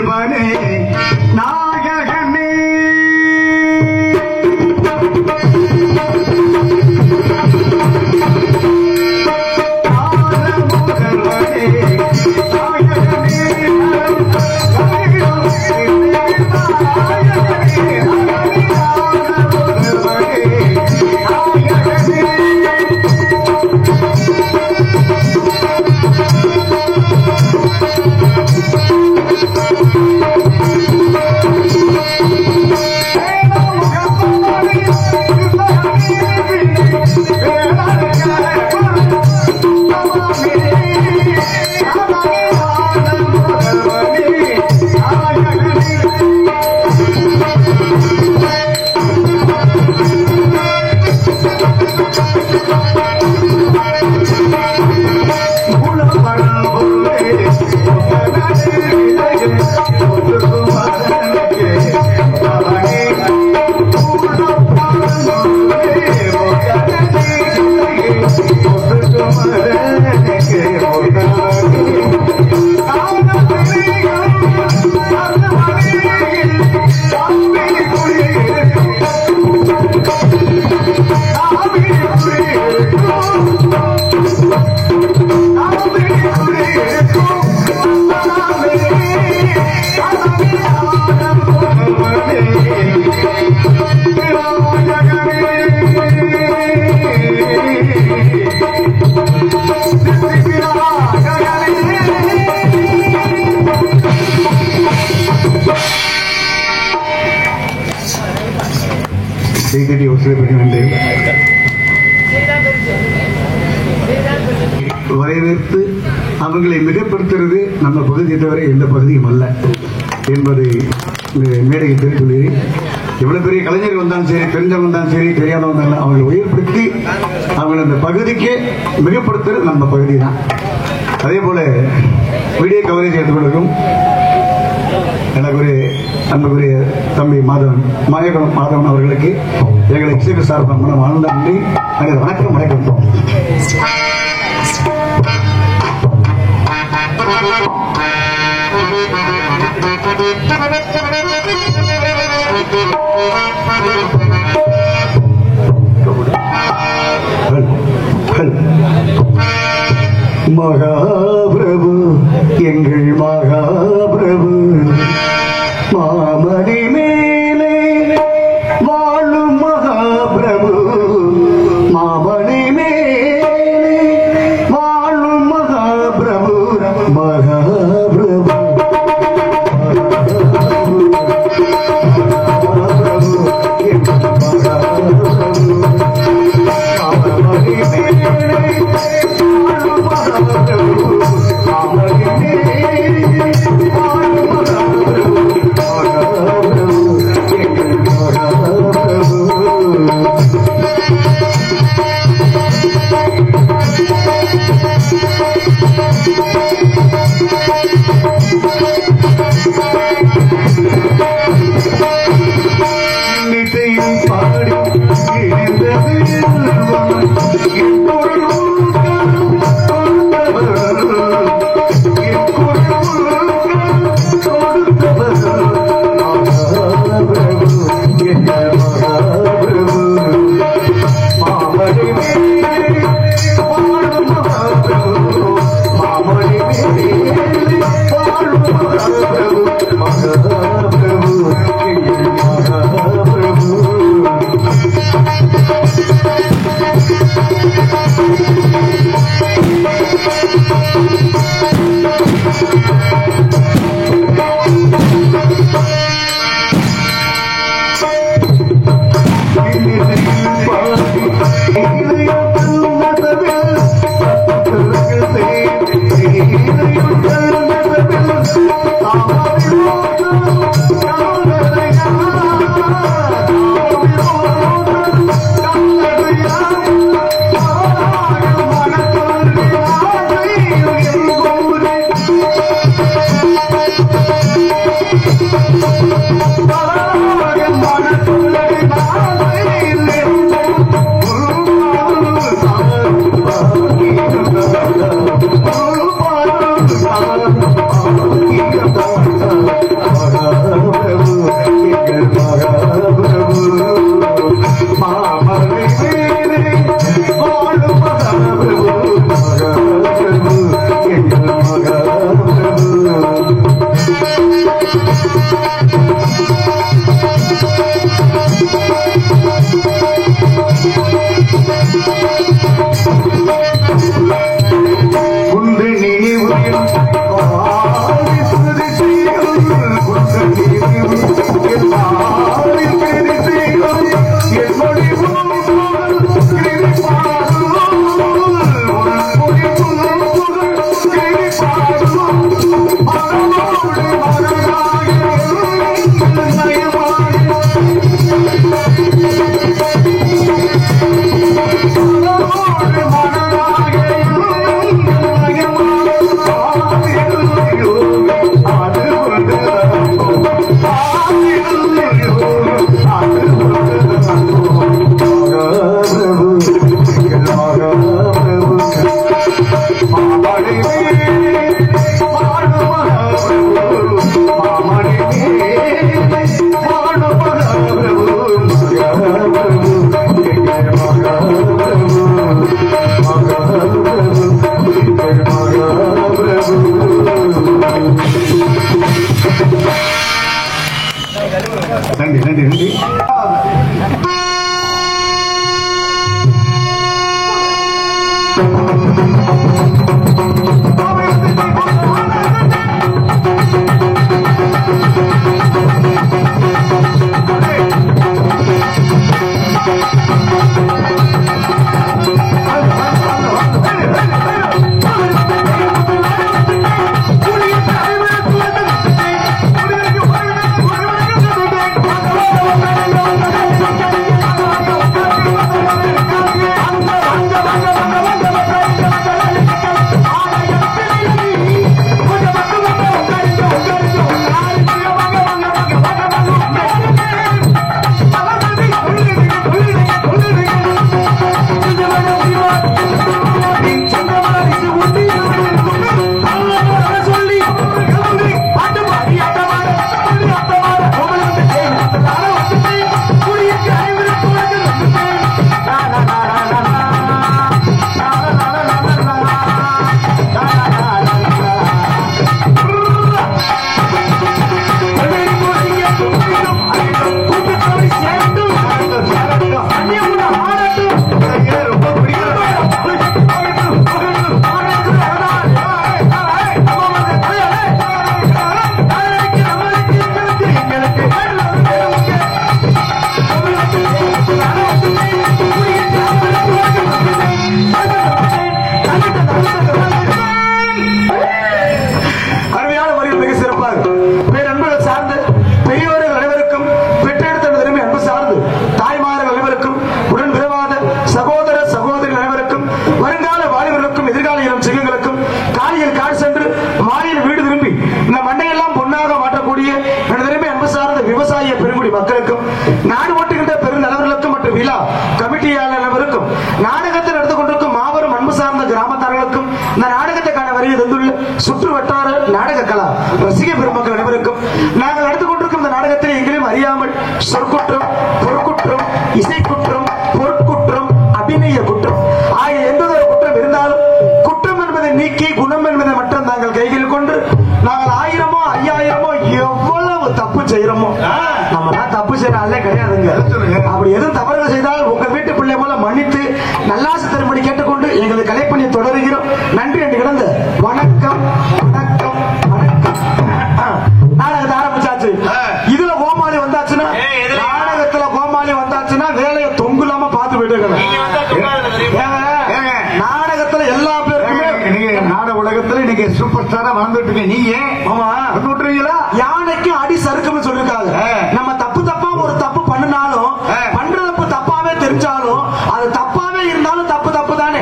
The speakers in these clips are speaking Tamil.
முதல்வனே நாயகனே வரவேற்பு அவங்களை மிகப்படுத்துறது நம்ம பகுதியை தவிர எந்த பகுதியும் அல்ல என்பதை மேடையில் தெரிவித்துள்ளேன். எவ்வளவு பெரிய கலைஞர்கள் வந்தாலும் சரி, தெரிஞ்சவங்க வந்தாலும் சரி, தெரியாதவங்க அவங்களை உயர்படுத்தி அவங்களை அந்த பகுதிக்கு மிகப்படுத்துறது நம்ம பகுதி தான். அதே போல வீடியோ கவரேஜ் எடுத்துக்கொள்ளும் எனக்கு ஒரு அன்புக்குரிய தம்பி மாதவன் அவர்களுக்கு எங்களை இசைக்கு சார்பாக வாழ்ந்த நன்றி. வணக்கம் வணக்கம். மகாபிரபு எங்கள் மகாபிரபு மாமணி மேலே வாழும் மகாபிரபு மாமணி மேலே வாழும் மகாபிரபு மகாபிரபு மாமணி மேலே நன்றி நன்றி நன்றி. மக்களுக்கும் நாடு ஓட்டுகின்ற பெருந்தலைவர்களுக்கும் மற்றும் விழா கமிட்டியாளர்களுக்கும் நாடகத்தில் நடந்து கொண்டிருக்கும் மாபெரும் அன்பு சார்ந்த கிராமத்தார்களுக்கும் இந்த நாடகத்தை காண வருகை தந்துள்ள சுற்று வட்டார நாடக கலா ரசிக பெருமக்கள் அனைவருக்கும் நாங்கள் நடந்து கொண்டிருக்கும் இந்த நாடகத்தில் எங்களையும் அறியாமல் சொற்குற்றம், பொற்குற்றம், இசைக்குற்றம், பொற்குற்றம், அபிநய குற்றம் ஆகிய எந்த ஒரு குற்றம் இருந்தாலும் குற்றம் என்பதை நீக்கி குணம் என்பதை மட்டும் நாங்கள் கைகளில் கொண்டு நாங்கள் 1000மோ 5000மோ எவ்வளவு தப்பு செய்யறோமோ நம்ம தப்பு செய்யறாலே கிடையாதுங்க. அப்படி எதுவும் தவறுகள் செய்தால் உங்க வீட்டு பிள்ளை போல மன்னித்து நல்லாசு தரும்படி கேட்டுக்கொண்டு எங்களை கலைப்பணியை தொடர்கிறோம். நன்றி என்று கிடந்த வணக்கம் வணக்கம் வணக்கம். நாடகத்தை ஆரம்பிச்சாச்சு. இதுல கோமாளி வந்தாச்சுன்னா நாடகத்துல கோமாளி வந்தாச்சுன்னா வேலையை தொங்குலாம பார்த்து போயிட்டு நாடகத்துல எல்லா பேருக்குமே நீங்க நாடக உலகத்துல நீங்க சூப்பர் ஸ்டாரா வாழ்ந்துட்டு நீங்க விட்டுருவீங்களா? யானைக்கு அடி சறுக்குன்னு சொல்லிருக்காங்க. நம்ம தப்பு தப்பா ஒரு தப்பு பண்ணினாலும் பண்ற தப்பு தப்பாவே தெரிஞ்சாலும் அது தப்பாவே இருந்தாலும் தப்பு தப்பு தானே.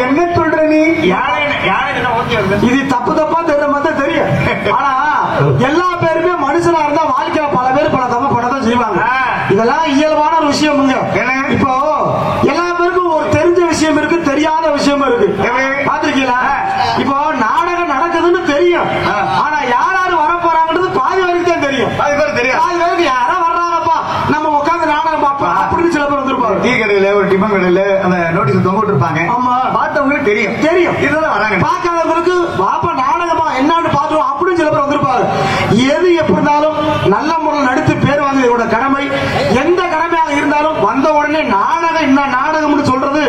என்ன சொல்ற நீ? இது தப்பு தப்பா தெரிஞ்ச மாதிரி தெரியும். ஆனா எல்லா பேருமே மனுஷனா இருந்தா வாழ்க்கையில பல பேர் பல தப்பு பண்ணதான் செய்வாங்க. இதெல்லாம் இயல்பான ஒரு விஷயம். இப்போ எல்லா பேருக்கும் ஒரு தெரிஞ்ச விஷயம் இருக்கு, தெரியாத விஷயம் இருக்கு. பாத்திருக்கீங்களா? இப்போ நாடகம் நடக்குதுன்னு தெரியும். ஆனா யார் யாரு வர போறாங்கன்றது பாதி வரைக்கும் தான் தெரியும். பாதி பேருக்கு யாரா வர்றாங்கப்பா நம்ம உட்காந்து நாடகம் பார்ப்போம் அப்படின்னு சில பேர் வந்திருப்பாங்க. டீ கடையில ஒரு டிஃபன் கடையில அந்த நோட்டீஸ் தொங்க விட்டுருப்பாங்க. ஆமா, பார்த்தவங்களுக்கு தெரியும் தெரியும் இதுதான் வராங்க. பார்க்காதவங்களுக்கு பாப்பா நாடகமா என்னன்னு பாத்துருவோம் அப்படின்னு சில பேர் வந்திருப்பாங்க. எது எப்படி இருந்தாலும் நல்ல முறையில் நடித்து பேர் வாங்க இதோட கடமை. எந்த கடமையாக இருந்தாலும் வந்த உடனே நாடகம் என்ன நாடகம்னு சொல்றது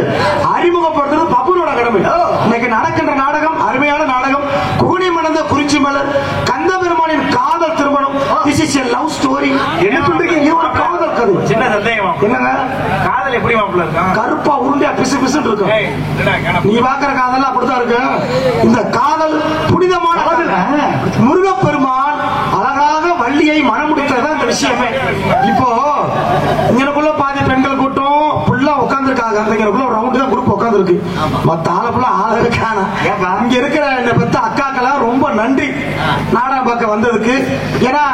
அறிமுகப்படுத்துறது பப்புனோட கடமை. இன்னைக்கு நடக்கின்ற நாடகம் அருமையான நாடகம். குகுனி மணந்த குறிச்சி மலர், கந்த பெருமானின் காதல் திருமணம். This is a love story. என்ன சொல்றீங்க? காதல் கதை. சின்ன சந்தேகம் என்னங்க? காதல் எப்படி மாப்பிள்ள இருக்கு? கருப்பா உருண்டையா பிசு பிசுன்னு இருக்கும். நீ பாக்குற காதல் அப்படித்தான் இருக்கு. இந்த காதல் புனிதமான முருகப்பெருமான் அழகாக வள்ளியை மணமுடித்ததான் இந்த விஷயமே. இப்போ இங்கனக்குள்ள பாதி பெண்கள் கூட்டம் ஃபுல்லா உட்காந்துருக்காங்க. அந்த ரவுண்டு தான் குரூப் உட்காந்து இருக்கு. மத்த ஆள ஃபுல்லா ஆள இருக்கான. இங்க இருக்கிற இந்த பெத்த அக்காக்கெல்லாம் ரொம்ப நன்றி நாடகம் பார்க்க வந்ததுக்கு. ஏன்னா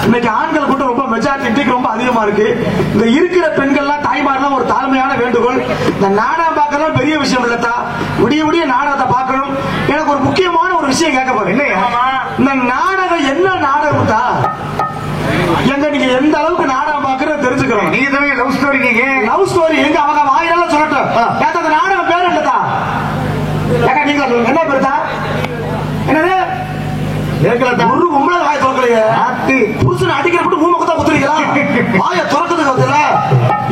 இன்னைக்கு ஆண்கள் கூட்டம் ரொம்ப மெஜாரிட்டி ரொம்ப அதிகமா இருக்கு. இந்த இருக்கிற பெண்கள்லாம் தாய்மாரெல்லாம் ஒரு தாழ்மையான வேண்டுகோள், இந்த நாடகம் பார்க்கறது பெரிய விஷயம் இல்லத்தா. விடிய விடிய நாடகத்தை பார்க்கணும். எனக்கு ஒரு முக்கியமான ஒரு விஷயம் கேட்க போறேன். இந்த நாடகம் என்ன நாடகம் தான் எங்க நீங்க எந்த அளவுக்கு நாடகம் பாக்குறது தெரிஞ்சுக்கிறோம். நீங்க தான் லவ் ஸ்டோரி. நீங்க லவ் ஸ்டோரி எங்க அவங்க வாயிலால சொல்லட்டும். அந்த நாடகம் பேர் என்னதா? நீங்க சொல்லுங்க என்ன பேருதா? என்னது ஒரு உங்களை வாய திறக்கலையே. புருஷன் அடிக்கிறப்பட்டு ஊமக்கத்தான் குத்துறீங்களா? வாய திறக்குதுக்கு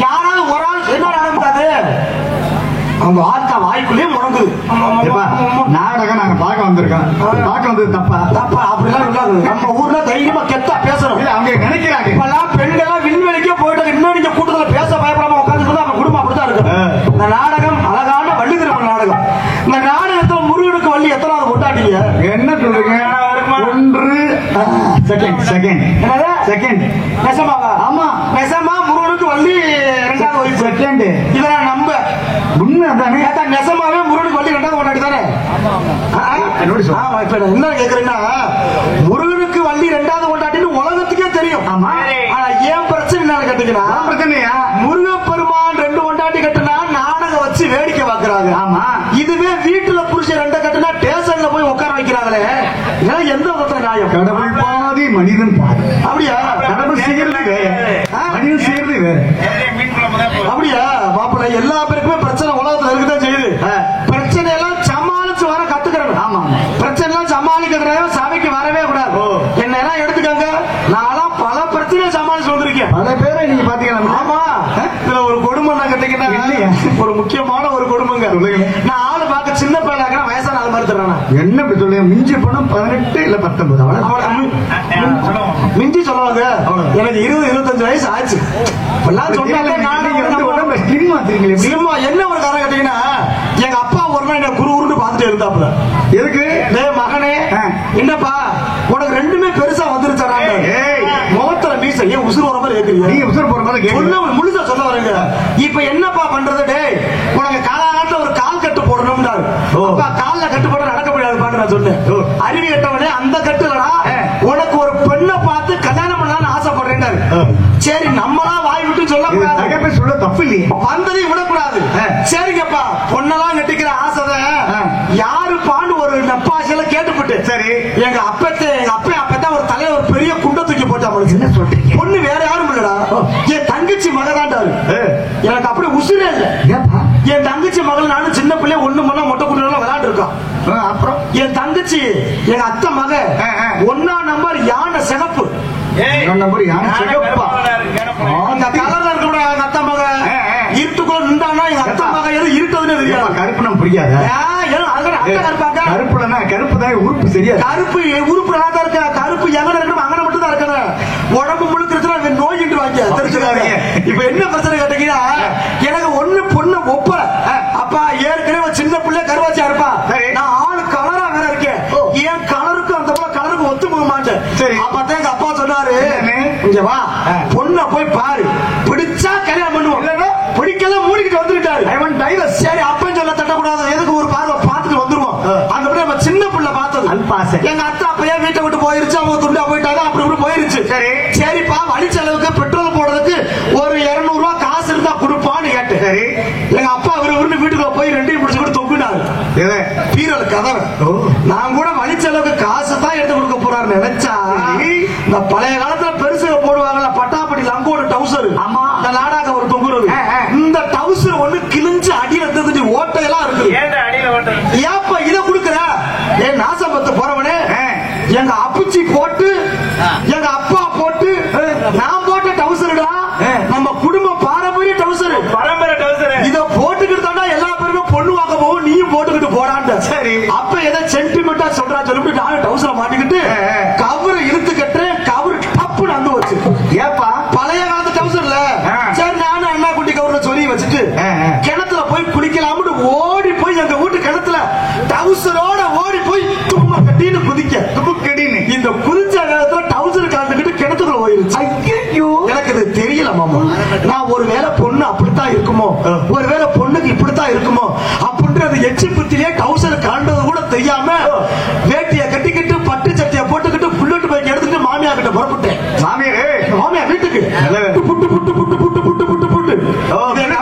யாராவது ஒரு ஆள் என்ன ஆரம்பித்தாரு அவங்க ஆத்தா வாய்க்குள்ளே முடங்குது. நாடகம் நாங்க பார்க்க வந்திருக்கோம். பார்க்க வந்தது தப்பா? தப்பா அப்படிலாம் இருக்காது. நம்ம ஊர்ல தைரியமா கெத்தா பேசணும். அவங்க நினைக்கிறாங்க இப்பெல்லாம் பெண்கள் விண்வெளிக்கே போயிட்டு இன்னும் நீங்க கூட்டத்துல பேச பயப்படாம உட்காந்து அவங்க குடும்பம் அப்படித்தான் இருக்கு. இந்த நாடகம் அழகான வள்ளி திருமண நாடகம். இந்த நாடகத்துல முருகனுக்கு வள்ளி எத்தனாவது கொண்டாட்டீங்க? என்ன சொல்றீங்க? செகண்ட் நெசமாவா? ஆமா நெசமா முருகனுக்கு வள்ளி 2வது செகண்ட். இதெல்லாம் நம்ப உண்மை தானே? நெசமாவே முருகனுக்கு வள்ளி 2வது கொண்டாடி தானே? என்ன கேக்குறீங்கன்னா முருகனுக்கு வள்ளி 2வது கொண்டாட்டின்னு உலகத்துக்கே தெரியும். ஆனா ஏன் பிரச்சனை கேட்டீங்கன்னா பிரச்சனையா முருகப்பெருமான் 2 கொண்டாட்டி கட்டுனா நாடகம் வச்சு வேடிக்கை பார்க்கறாங்க. ஆமா. இதுவே வீட்டுல புருஷன் 2 கட்டுனா ஸ்டேஷன்ல போய் உட்கார வைக்கிறாங்களே, இதெல்லாம் எந்த விதத்துல நியாயம்? கடவுள் பாதி மனிதன் பாதி. அப்படியா? கடவுள் செய்யறது வேற, மனிதன் செய்யறது வேற. அப்படியா? மாப்பிள்ள எல்லா பேருக்குமே பிரச்சனை உலகத்துல இருக்குதான் செய்யுது. பிரச்சனை எல்லாம் சமாளிச்சு வர கத்துக்கிறேன். ஆமா, பிரச்சனை எல்லாம் சமாளிக்கிறத சபைக்கு வரவே கூடாது. என்ன எல்லாம் எடுத்துக்கங்க, நான் பல பிரச்சனையை சமாளிச்சு வந்திருக்கேன். பல பேரை நீங்க பாத்தீங்கன்னா. ஆமா, இதுல ஒரு கொடுமை நான் கேட்டீங்கன்னா ஒரு முக்கியமான ஒரு கொடுமைங்க. நான் ஆளு பார்க்க சின்ன பையனாக வயசான ஆள் மாதிரி தர்றேன். என்ன இப்படி சொல்லுங்க? மிஞ்சி பணம் 18 இல்ல 19 மிஞ்சி சொல்லுவாங்க. எனக்கு 20-25 வயசு ஆச்சு. என்ன ஒரு காரணம் கேட்டீங்கன்னா எங்க அப்பா ஒரு நாள் என்ன குரு உருண்டு பாத்துட்டு இருந்தாப்புல. எதுக்கு? மகனே என்னப்பா உனக்கு 2மே பெருசா வந்துருச்சா? முகத்துல மீச ஏன் உசுறு வர மாதிரி கேக்குறீங்க? நீங்க உசுறு போற மாதிரி முழுசா சொல்ல வரீங்க. இப்ப என்னப்பா பண்றது? டேய் உனக்கு காலாட்ட ஒரு கால் கட்டு போடணும்னாரு. கால்ல கட்டு போட நடக்க முடியாது பாட்டு நான் சொன்னேன். அறிவி கட்டவனே அந்த கட்டுலடா உனக்கு ஒரு பெண்ணை பார்த்து கல்யாணம் பண்ணலாம்னு ஆசைப்படுறேன். சரி நம்மளா வாய் விட்டு சொல்ல சொல்ல தப்பு இல்லையே, வந்ததை விடக்கூடாது. சரிங்கப்பா பொண்ணெல்லாம் கட்டிக்கிற ஆசை யாரு பாண்டு ஒரு நப்பாசையில கேட்டுப்பட்டு சரி எங்க அப்பத்தான் ஒரு தலையில ஒரு பெரிய குண்டை தூக்கி போட்டா. என்ன சொல்றீங்க? பொண்ணு வேற யாரும் இல்லடா, என் தங்கச்சி மகதாண்டாரு. எனக்கு அப்படி உசுரே இல்ல. என் தங்கச்சி மகள் நானும் சின்ன பிள்ளை ஒண்ணு மண்ணா மொட்டை குண்டு விளையாண்டு இருக்கான். அப்புறம் என் தங்கச்சி எங்க அத்தை மக 1ஆம் நம்பர் யானை சிகப்பு. இருட்டுக்குள்ள நின்றானா எங்க அத்தை மக இருட்டதுன்னு தெரியாது. கருப்பு நம்ம பிடிக்காத கருப்பு தான் உறுப்பு சரியா. கருப்பு உறுப்பு நல்லா தான் இருக்க. கருப்பு எங்க இருக்கணும் அங்கே மட்டும் தான் இருக்கணும். உடம்பு முழுக்கிறதுல நோயிட்டு வாங்க தெரிஞ்சுக்காங்க. இப்ப என்ன பிரச்சனை கேட்டீங்கன்னா எனக்கு ஒண்ணு பொண்ணு ஒப்ப அப்பா ஏற்கனவே சின்ன பிள்ளை கருவாச்சியா இருப்பா. நான் ஆளு கலரா வேற இருக்கேன். என் கலருக்கு அந்த கலருக்கு ஒத்து போக மாட்டேன். அப்பதான் எங்க அப்பா சொன்னாரு இங்க வா பொண்ணை போய் பாரு, பிடிச்சா கல்யாணம் பண்ணுவோம், பிடிக்கல மூடிக்கிட்டு வந்துட்டாரு. சரி அப்பன்னு சொல்ல தட்டக்கூடாது, எதுக்கு ஒரு பார்வை பார்த்துட்டு வந்துருவோம். அந்த நம்ம சின்ன பிள்ளை பார்த்தது அல்பாசை. எங்க அத்தை அப்பயே வீட்டை விட்டு போயிருச்சு, அவங்க துண்டா போயிட்டாங்க, அப்படி இப்படி போயிருச்சு. சரி சரிப்பா வழி செலவுக்கு பெட்ரோல் போடுறதுக்கு ஒரு 200 ரூபாய் காசு இருந்தா கொடுப்பான்னு கேட்டு சரி எங்க அப்பா அவரு வீட்டுக்குள்ள போய் 2ஐயும் முடிச்சுக்கிட்டு தொங்குனாரு பீரல் கதவை. நான் கூட வழி செலவுக்கு காசு தான் எடுத்து கொடுக்க போறாரு நினைச்சா இந்த பழைய காலத்துல பெருசுக போடுவாங்கல்ல பட்டாப்படி லங்கோட டவுசர், இந்த நாடாக ஒரு தொங்குறது, இந்த டவுசர் ஒண்ணு கிழிஞ்சு அடியில இருந்துட்டு ஓட்டையெல்லாம் இருக்கு. ஏப்பா இதை கொடுக்குற? என் நாசம்பத்து போறவனே எங்க அப்புச்சி போட்டு எங்க அப்பா போட்டு நான் போட்ட டவுசருடா, நம்ம குடும்ப பாரம்பரிய டவுசர், பரம்பரை டவுசர். இத போட்டுக்கிட்டு தாண்டா எல்லா பேருமே பொண்ணு வாங்க போகும், நீயும் போட்டுக்கிட்டு போடான்ட்டு. சரி அப்ப எதை சென்டிமெண்டா சொல்றா சொல்லிட்டு நானும் டவுசரை மாட்டிக்கிட்டு கவரை இழுத்து கட்டுறேன். கவர் டப்புன்னு வந்து வச்சு ஏப்பா பழைய காலத்து டவுசர்ல. சரி நானும் அண்ணா குட்டி கவர்ல சொல்லி வச்சுட்டு கிணத்துல போய் குளிக்கலாம்னு ஓடி போய் எங்க வீட்டு கிணத்துல டவுசரோட ஓடி போய் தும்மா கட்டின்னு குதிக்க துப்புக்கடின்னு இந்த குதிச்ச நேரத்துல டவுசர் கலந்துக்கிட்டு கிணத்துக்குள்ள போயிருச்சு. எனக்கு இது தெரியல மாமா. நான் ஒருவேளை பொண்ணு அப்படித்தான் இருக்குமோ, ஒருவேளை பொண்ணுக்கு இப்படித்தான் இருக்குமோ அப்படின்றது எச்சி புத்திலே டவுசர் கலந்தது கூட தெரியாம வேட்டியை கட்டிக்கிட்டு பட்டு சட்டியை போட்டுக்கிட்டு புல்லட் பைக் எடுத்துட்டு மாமியா கிட்ட புறப்பட்டேன். மாமியா வீட்டுக்கு புட்டு புட்டு புட்டு புட்டு புட்டு புட்டு புட்டு எங்க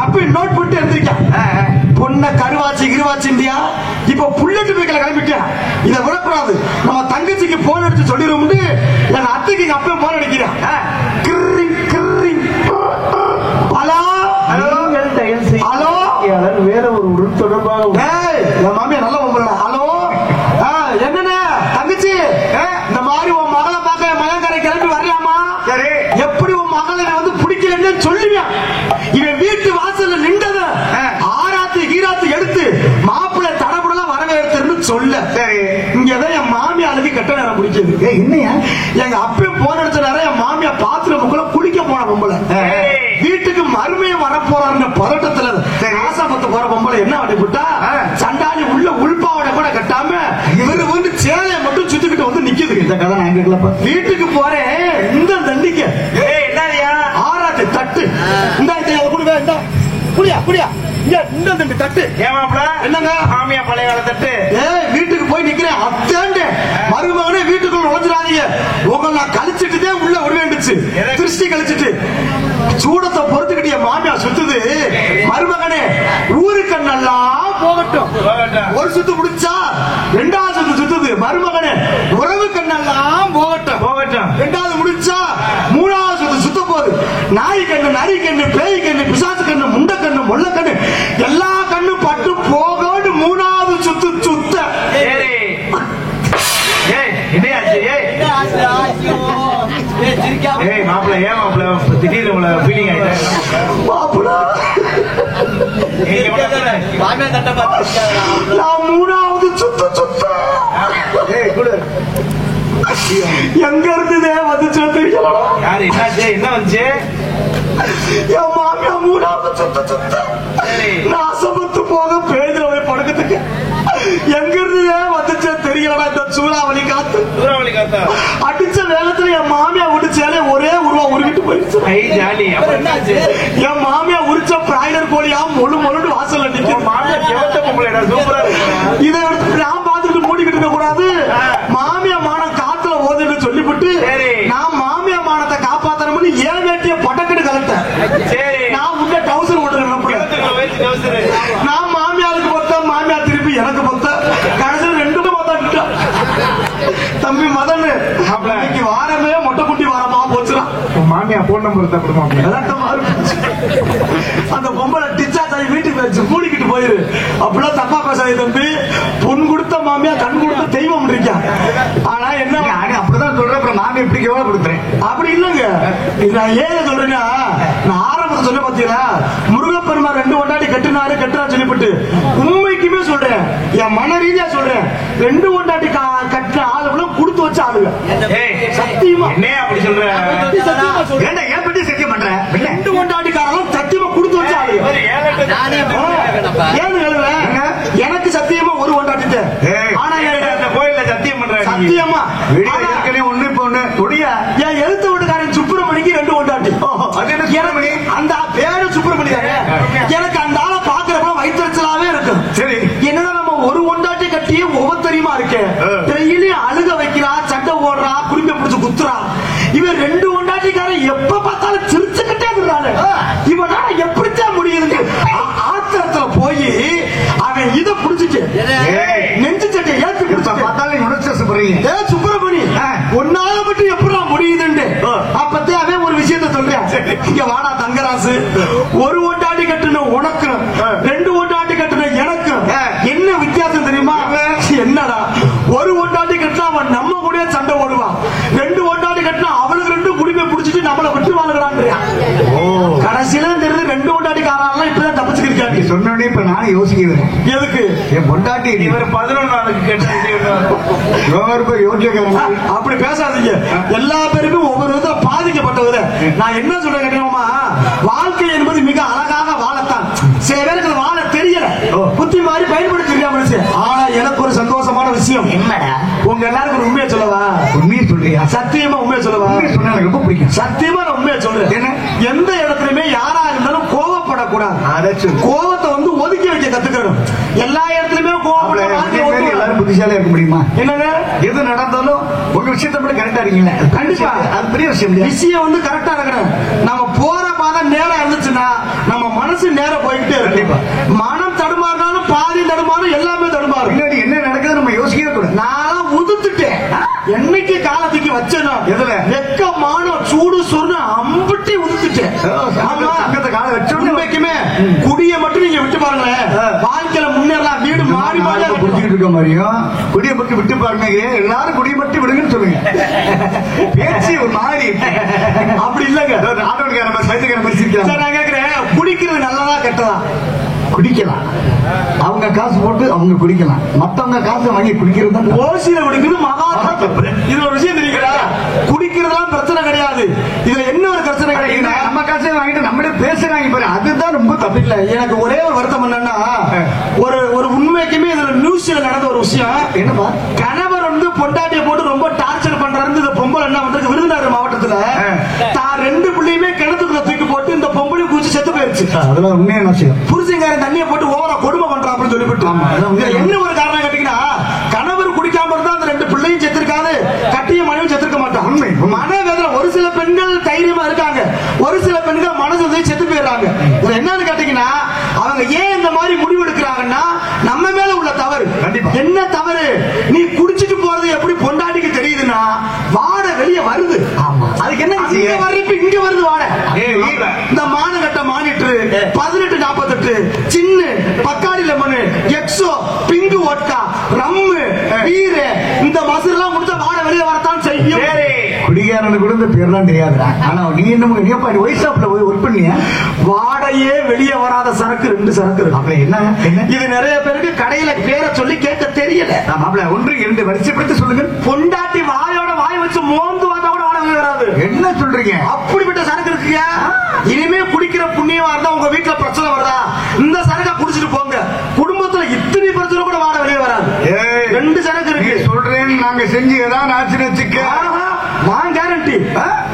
அப்பா நோட் போட்டு எடுத்திருக்கேன். பொண்ண கருவாச்சி கிருவாச்சி இந்தியா இப்ப புல்லட் பைக்ல கிளம்பிட்டேன். இதை விடக்கூடாது, நம்ம தங்கச்சிக்கு போன் அடிச்சு சொல்லிடுவோம். என் அத்தைக்கு எங்க அப்பா போன் அடிக்கிறேன். என்னையா எங்க அப்பயும் போன இடத்துல நிறைய மாமியா பாத்திர முக்குள்ள குளிக்க போன பொம்பளை வீட்டுக்கு மருமையை வரப்போறாருன்னு பதட்டத்துல ஆசாபத்து போற பொம்பளை என்ன பண்ணிவிட்டா சண்டாளி உள்ள உள்பாவோட கூட கட்டாம இவரு வந்து சேலையை மட்டும் சுத்திக்கிட்டு வந்து நிக்குது. இந்த கதை நான் கேட்கலப்பா. வீட்டுக்கு போறேன் இந்த தண்டிக்க என்னையா ஆறாது தட்டு இந்த குடிவே இந்த குடியா குடியா இந்த தட்டு ஏமாப்ல என்னங்க மாமியா பழைய கால தட்டு வீட்டுக்கு போய் நிக்கிறேன் அத்தாண்டு மருமகனே வீட்டுக்குள்ள நுழைஞ்சிடாதீங்க உங்களை நான் கழிச்சிட்டுதே உள்ள ஒரு வேண்டுச்சு திருஷ்டி கழிச்சிட்டு சூடத்தை பொறுத்துக்கிட்டு என் மாமியா சுத்துது. மருமகனே ஊருக்கு நல்லா போகட்டும் ஒரு சுத்து முடிச்சா ரெண்டாவது சுத்து சுத்துது. மருமகனே உறவு கண்ணெல்லாம் போகட்டும் போகட்டும் ரெண்டாவது முடிச்சா மூணாவது சுத்து சுத்த போகுது. நாய் கண்ணு நரி கண்ணு பேய் கண்ணு பிசாசு கண்ணு முண்ட கண்ணு முள்ள கண்ணு எல்லா கண்ணு பட்டு போகன்னு மூணாவது சுத்து சுத்த மாப்பிள்ள ஏன் மாப்பிள்ள திடீர்னு உங்களை ஃபீலிங் ஆயிட்டேன் மூணாவது சுத்த சுத்த எங்க இருந்ததே வந்துச்சு தெரியல. யாரு என்னாச்சு என்ன வந்துச்சு? என் மாமியா மூணாவது சுத்த சுத்த நாசமத்து போக பேஜில போய் படுக்கிறதுக்கு எங்க இருந்ததே வந்துச்சு தெரியலடா. இந்த சூறாவளி காத்து அடிச்ச வேகத்துல என் மாமியா உடிச்சாலே ஒரே உருவா உருவிட்டு போயிடுச்சு. என் மாமியா உரிச்ச பிராய்லர் கோழியா மொழு மொழு வாசல்ல நிக்கும். இதை நான் பார்த்துட்டு மூடிக்கிட்டு இருக்க கூடாது. மாமியா மானம் காத்துல ஓதுன்னு சொல்லிவிட்டு நான் மாமியா மானத்தை காப்பாத்தணும்னு ஏன் வேட்டிய பட்டக்கட்டு கலட்டேன். நான் உங்க டவுசர் ஓட்டுறேன். நான் மாமியாருக்கு பொத்த மாமியா திருப்பி எனக்கு பொத்த கடைசியில் ரெண்டுமே பொத்த தம்பி மதன் இன்னைக்கு வாரமே மொட்டை குட்டி வாரமா போச்சுலாம். மாமியா போன் நம்பர் தான் கொடுமா அந்த பொம்பளை டிச்சார்ஜ் ஆகி வீட்டுக்கு வச்சு மூடிக்கிட்டு போயிரு. அப்படிலாம் தப்பா பேசாது தம்பி. பொன் கொடுத்த மாமியா கண் கொடுத்த தெய்வம் இருக்கா. ஆனா என்ன அப்படிதான் சொல்றேன். அப்புறம் மாமியா எப்படி எவ்வளவு கொடுத்துறேன் அப்படி இல்லங்க. நான் ஏன் சொல்றேன்னா நான் ஆரம்பத்தை சொல்ல பாத்தீங்களா முருகப்பெருமான் ரெண்டு ஒண்டாடி கட்டுனாரு கட்டுறா சொல்லிவிட்டு உண்மைக்குமே சொல்றேன் என் மன ரீதியா சொல்றேன். ரெண்டு ஒண்டாடி கட்டின ஆளுகளும் கொடுத்து வச்ச ஆளுங்க சத்தியமா என்ன அப்படி சொல்ற? ஏன் பற்றி சத்தியம் பண்றேன். ரெண்டு ஒண்டாடிக்காரங்களும் சத்தியமா கொடுத்து வச்ச ஆளுங்க. எனக்கு சத்தியமா ஒரு ஒண்டாட்டி. ஆனா கோயில்ல சத்தியம் பண்ற சத்தியமா ஒண்ணு இப்ப ஒண்ணு தொடியா என் எழுத்து வீட்டுக்காரன் சுப்பிரமணிக்கு ரெண்டு ஒண்டாட்டி. அந்த பேரு சுப்பிரமணி எனக்கு அந்த ஆளை பாக்குறப்ப வயிற்றுச்சலாவே இருக்கும். சரி என்னதான் நம்ம ஒரு ஒண்டாட்டி கட்டி ஒவ்வொருத்தரியுமா இருக்கேன். டெய்லி அழுக வைக்கிறா சண்டை ஓடுறா குடும்ப பிடிச்சு குத்துறா. இவன் ரெண்டு ஒண்டாட்டிக்காரன் எப்ப பார்த்தாலும் சிரிச்சுக்கிட்டே இருக்கிறாங்க. இவனா எப்படித்தான் முடியுது? ஆத்திரத்துல போய் அவன் இதை புடிச்சிட்டு நெஞ்சு சட்டை ஏத்து பார்த்தாலும் சுப்பிரமணி ஒன்னால மட்டும் எப்படி முடியுதுன்னு அப்பத்தே அவன் ஒரு விஷயத்த சொல்றேன். இங்க வாடா தங்கராசு ஒரு ஒண்டாட்டி கட்டுன உனக்கு ரெண்டு ஒண்டாட்டி கட்டுன எனக்கு என்ன வித்தியாசம் தெரியுமா? என்னடா ஒரு ஒண்டாட்டி கட்டினா அவன் நம்ம கூட சண்டை ஓடுவான். ரெண்டு ஒண்டாட்டி கட்டினா அவளுக்கு ரெண்டு குடிமை பிடிச்சிட்டு நம்மளை விட்டு வாழ்கிறான். கடைசியில தெரிஞ்சு ரெண்டு ஒண்டாட்டிக்காரெல்லாம் இப்பதான் தப்பிச்சுக்கிருக்காங்க. சொன்னோடனே இப்ப நானும் யோசிக்கிறேன். எதுக்கு என் பொண்டாட்டி இவர் 11 கேட்டு அப்படி பேசாதீங்க. எல்லா பேருமே ஒவ்வொரு விதத்துல பாதிக்கப்பட்டவர். நான் என்ன சொல்றேன் கேட்டீங்கம்மா, வாழ்க்கை என்பது மிக அழகாக வாழத்தான். சில பேருக்கு வாழ தெரியல, புத்தி மாதிரி பயன்படுத்த தெரியாம. ஆனா எனக்கு ஒரு சந்தோஷமான விஷயம் என்னடா, உங்க எல்லாருக்கும் ஒரு உண்மையை சொல்லவா? உண்மையை சொல்றியா? சத்தியமா உண்மையை சொல்லவா? சொன்னா எனக்கு ரொம்ப பிடிக்கும். சத்தியமா நான் உண்மையை சொல்றேன். என்ன எந்த இடத்துலயுமே யாரா இருந்தாலும் கோவப்படக்கூடாது. கோவத்தை வந்து ஒதுக்கி வைக்க கத்துக்கணும். எல்லா இடத்துலயுமே கோவப்பட எல்லாரும் புத்திசாலியா இருக்க முடியுமா? என்னங்க எது நடந்தாலும் உங்க விஷயத்தை கூட கரெக்டா இருக்கீங்களா? கண்டிப்பா அது பெரிய விஷயம். விஷயம் வந்து கரெக்டா இருக்கணும். நம்ம போற பாதை நேரம் இருந்துச்சுன்னா நம்ம மனசு நேரம் போய்கிட்டே இருக்கு. மனம் தடுமாறினாலும் பாதி தடுமாறும், எல்லாமே தடுமாறும். பின்னாடி என்ன நடக்குது நம்ம யோசிக்கவே கூட. நான் உதுத்துட்டேன். என்னைக்கு காலத்துக்கு வச்சேனோ எதுல வெக்கமான சூடு சொன்ன அம்புட்டி உதுத்துட்டேன். கால வச்சு உண்மைக்குமே குடிய மட்டும் நீங்க விட்டு பாருங்களேன், வாழ்க்கையில முன்னேறலாம். வீடு மாறி மாறி புடிச்சுட்டு இருக்க மாதிரியும் குடியை மட்டும் விட்டு பாருங்க. எல்லாரும் குடியை மட்டும் விடுங்கன்னு சொல்லுங்க. பேச்சு ஒரு மாதிரி அப்படி இல்லங்க. ஆட்டோக்கார மாதிரி நான் கேட்கிறேன், குடிக்கிறது நல்லதா கெட்டதா? குடிக்க குடிக்கலாம். அவங்க காசு போட்டு அவங்க குடிக்கலாம், மத்தவங்க காசை வாங்கி குடிக்கிறது தான் ஓசியில குடிக்கிறது மகா தப்பு. இது ஒரு விஷயம் தெரியுங்களா? குடிக்கிறதுலாம் பிரச்சனை கிடையாது. இதுல என்ன ஒரு பிரச்சனை கிடைக்குன்னா, நம்ம காசை வாங்கிட்டு நம்மளே பேசுறாங்க பாரு, அதுதான் ரொம்ப தப்பு. இல்ல, எனக்கு ஒரே ஒரு வருத்தம் என்னன்னா, ஒரு உண்மைக்குமே இதுல நியூஸ்ல நடந்த ஒரு விஷயம் என்னப்பா, கணவர் வந்து பொண்டாட்டியை போட்டு ரொம்ப டார்ச்சர் பண்றாரு. இந்த பொம்பளை என்ன பண்றது, விருதுநகர் மாவட்டத்துல தான் 2 பிள்ளையுமே கிணத்துக்குள்ள தூக்கி போட்டு இந்த பொம்பளை குச்சி செத்து போயிருச்சு. அதெல்லாம் உண்மையான விஷயம். புருஷங்காரன் தண்ணியை போட்டு ஓவரா கொடுமை பண்றான்னு சொல்லிவிட்டு என்ன ஒரு காரணம் கேட்டீங்கன்னா, கணவர் குடிக்காம இருந்தா அந்த 2 பிள்ளையும் செத்துருக்காது, கட்டிய மனைவியும் செத்துருக்க மாட்டான். உண்மை. மனவேதனை. ஒரு சில பெண்கள் தைரியமா இருக்காங்க, ஒரு சில பெண்கள் மனசு செத்து போயிடுறாங்க. என்னன்னு கேட்டீங்கன்னா, அவங்க ஏன் இந்த மாதிரி முடிவு எடுக்கிறாங்கன்னா, நம்ம மேல உள்ள தவறு. என்ன தவறு? நீ குடிச்சிட்டு போறது எப்படி பொண்டாட்டிக்கு தெரியுதுன்னா, வாடை வெளியே வருது. அதுக்கு என்ன, இங்க வர்றப்ப இங்க வருது வாடை. இந்த மானகட்ட மானிட்டர் 1848 சின்ன பக்காடி லெமன், எக்ஸோ, பிங்கு ஓட்கா, ரம்மு, பீர், இந்த மசுரெல்லாம் முடிச்சா வாடை வெளியே வரத்தான் செய்யும். குடிகாரனு கூட இந்த பேர்லாம் தெரியாதுடா. ஆனா நீ என்ன ஒயிட் ஷாப்ல போய் ஒர்க் பண்ணிய, வாடையே வெளியே வராத சரக்கு 2 சரக்கு இருக்கு. அப்ப என்ன இது நிறைய பேருக்கு கடையில பேரை சொல்லி கேட்க தெரியல. மாப்பிள 1 2 வரிசைப்படுத்தி சொல்லுங்க. பொண்டாட்டி வாயோட வாய் வச்சு மோந்து வந்தா கூட வாடகை வராது. என்ன சொல்றீங்க? அப்படிப்பட்ட சரக்கு இருக்குங்க. இனிமே குடிக்கிற புண்ணியமா இருந்தா உங்க வீட்டுல பிரச்சனை வருதா, இந்த சரக்கை குடிச்சிட்டு போங்க. குடும்பத்துல இத்தனை பிரச்சனை கூட வாட வெளியே வராது. 2 சரக்கு இருக்கு. சொல்றேன், நாங்க செஞ்சு ஏதாவது ஆச்சுன்னு வச்சுக்க, நான் கேரண்டி.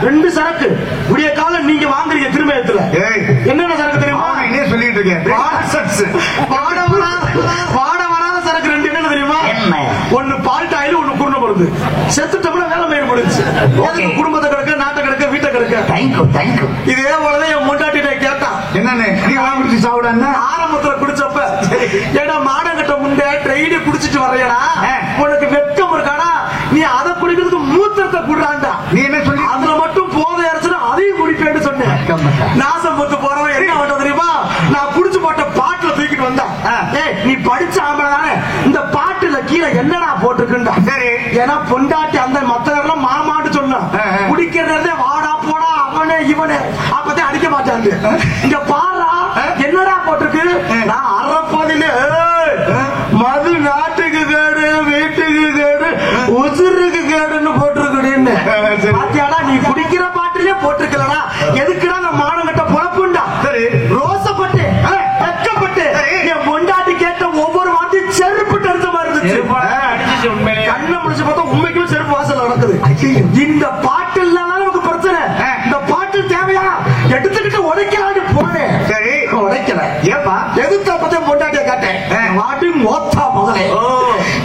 2 சரக்கு விடிய காலம் நீங்க வாங்குறீங்க திருமயத்துல. என்னென்ன சரக்கு தெரியுமா? என்ன சொல்லிட்டு இருக்கேன், வாட வராத சரக்கு 2 என்ன தெரியுமா? ஒன்னு பால்ட் ஆயில், ஒன்னு குருணை மருந்து. செத்துட்டோம்னா வேலை மயிர் முடிச்சு. குடும்பத்தை கிடக்க, நாட்டை கிடக்க, வீட்டை கிடக்க. தேங்க்யூ. இதே போலதான் என் முண்டாட்டி கேட்டான், என்னன்னு நீ வாங்கி சாப்பிட ஆரம்பத்துல குடிச்சப்ப, ஏன்னா மாடங்கட்ட முண்டை ட்ரெயினி குடிச்சிட்டு வரையடா, உனக்கு வெட்கம் இருக்காடா, நீ அதை குடிக்கிறதுக்கு மூத்திரத்தை குடுறாண்டா. நீ என்ன சொல்லி, அதுல மட்டும் போதை அரைச்சுனா அதையும் குடிப்பேன்னு சொன்னேன். நாசம் போட்டு போறவன் என்ன பண்ண தெரியுமா, நான் குடிச்சு போட்ட பாட்டுல தூக்கிட்டு வந்தான். நீ படிச்ச ஆம்பளை தானே, இந்த பாட்டுல கீழே என்னடா போட்டுருக்குண்டா. ஏன்னா பொண்டாட்டி அந்த மத்த நேரம் மாமாட்டு சொன்னான், குடிக்கிறதே வாடா போடா அவனே இவனே, அப்பதான் அடிக்க மாட்டாங்க. இங்க பாரா என்னடா போட்டிருக்கு, நான் அறப்பதில மது நாட்டுக்கு கேடு, வீட்டுக்கு கேடு, உசுருக்கு கேடுன்னு போட்டிருக்குன்னு. பாத்தியாடா, நீ குடிக்கிற பாட்டிலே போட்டிருக்கலடா, எதுக்குடா நான் மானங்கட்ட பொழப்புண்டா. ரோசப்பட்டு வெட்கப்பட்டு என் பொண்டாட்டி கேட்ட ஒவ்வொரு வார்த்தையும் செருப்பு தடுத்த மாதிரி இருந்துச்சு. கண்ணை முடிச்சு பார்த்தா உண்மைக்கும் செருப்பு வாசல் நடக்குது. இந்த பாட்டு இல்லாத நமக்கு பிரச்சனை. இந்த பாட்டு தேவையா, எடுத்துக்கிட்டு உடைக்கலான்னு போனேன். உடைக்கல. ஏப்பா எதுக்கு அப்பதான் பொண்டாட்டிய காட்டேன், வாட்டி மோத்தா முதலே.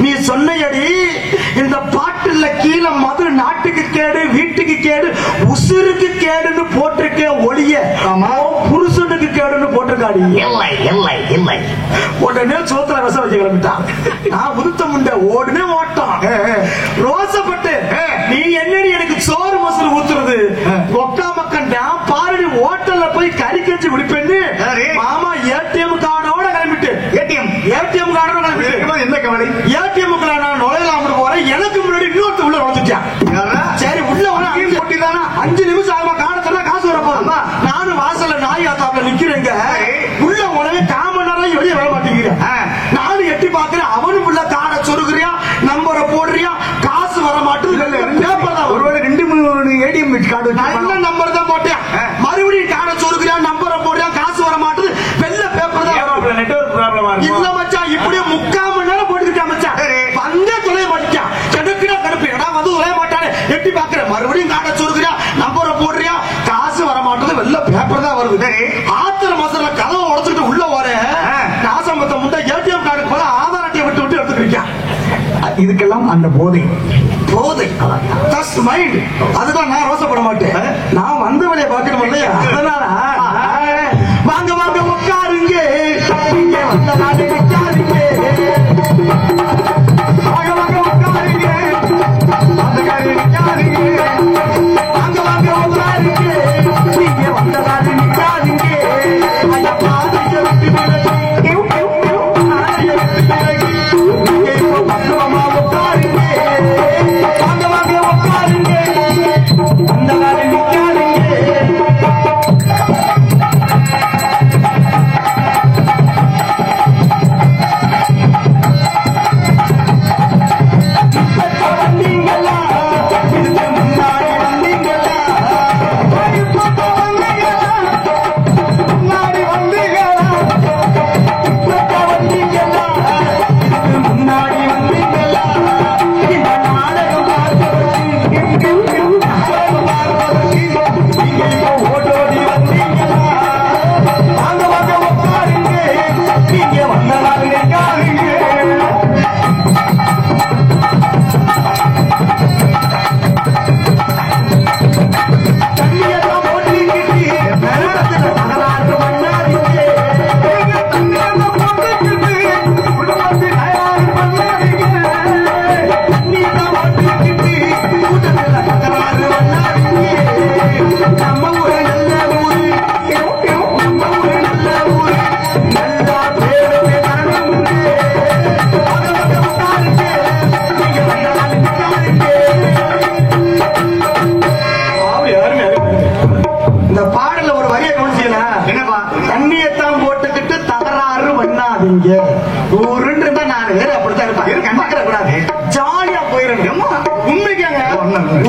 நீ சொன்னையடி, இந்த பாட்டுல கீழே மது நாட்டுக்கு கேடு, வீட்டுக்கு கேடு, உசுருக்கு கேடுன்னு போட்டிருக்கேன் ஒளிய, புருஷனுக்கு கேடுன்னு போட்டிருக்காடி. உடனே சோத்துல விஷம் வச்சு கிளம்பிட்டான். நான் உதுத்த முண்டை ஓடுனே ஓட்டம். ரோசப்பட்டு நீ என்னடி எனக்கு சோறு மசூர் ஊத்துறது, ஒக்கா மக்கண்டா பாரு, நீ ஹோட்டல்ல போய் கறி கஞ்சி குடிப்பேன்னு மாமா ஏடிஎம் கார்டோட கிளம்பிட்டு, ஏடிஎம் கார்டோட கிளம்பிட்டு, என்ன கவலை, ஏடிஎம் நான் நுழையலாம்னு போறேன், எனக்கு முன்னாடி இன்னொருத்த உள்ள நுழைஞ்சிட்டான். சரி உள்ள உடனே 5 நிமிஷம் ஆகுமா, காணத்துல காசு வர போதுமா, நானும் வாசல்ல நாய் ஆத்தாப்புல நிக்கிறேங்க. உள்ள உடனே காமன் நேரம் வெளியே வர மாட்டேங்கிறேன். நானும் எட்டி பாக்குறேன், அவனும் உள்ள காடை சொருகிறியா, நம்பரை போடுறியா, காசு வர மாட்டேங்குது. ஒருவேளை 2-3 ஏடிஎம் கார்டு நல்ல நம்பர் தான் போட்டேன், மறுபடியும் காடை சொருகிறியா, நம்பரை போடுறியா, காசு வர மாட்டேது, வெள்ள பேப்பர் தான். நெட்வொர்க் ப்ராப்ளமா இல்ல மச்சான், இப்படியே 3/4 மணி நேரம் போட்டுருக்கான் மச்சான். வந்தே தொலைய மாட்டான், கடுக்குனா கடுப்பு, இடம் வந்து தொலைய மாட்டானே. எட்டி பாக்குறேன், மறுபடியும் காடை சொருகிறியா, நம்பரை போடுறியா, காசு வர மாட்டேது, வெள்ள பேப்பர் தான் வருது. ஆத்திர மாசத்துல கதவை உடச்சுட்டு உள்ள வரேன், நாசமத்த முட்டை ஏடிஎம் கார்டுக்கு போல ஆதார் அட்டையை விட்டு விட்டு எடுத்துக்கிட்டான். இதுக்கெல்லாம் அந்த போதை அதுதான் நான் ரோசப்பட மாட்டேன். நான் வந்த வழியை பார்க்கணும் இல்லையா, அதனால வாங்க வாங்க உட்காருங்க, வந்த நாடு நிற்காருங்க, வாங்க வாங்க உட்காருங்க, அந்த காரி நிற்காருங்க, வாங்க வாங்க உட்காருங்க, நீங்க வந்த நாடு நிற்காருங்க, ஐயா பாதைய விட்டு விலகி, நாளைய விட்டு விலகி, இப்போ பக்குவமா உட்காருங்க, வாங்க வாங்க உட்காருங்க, அந்த காரி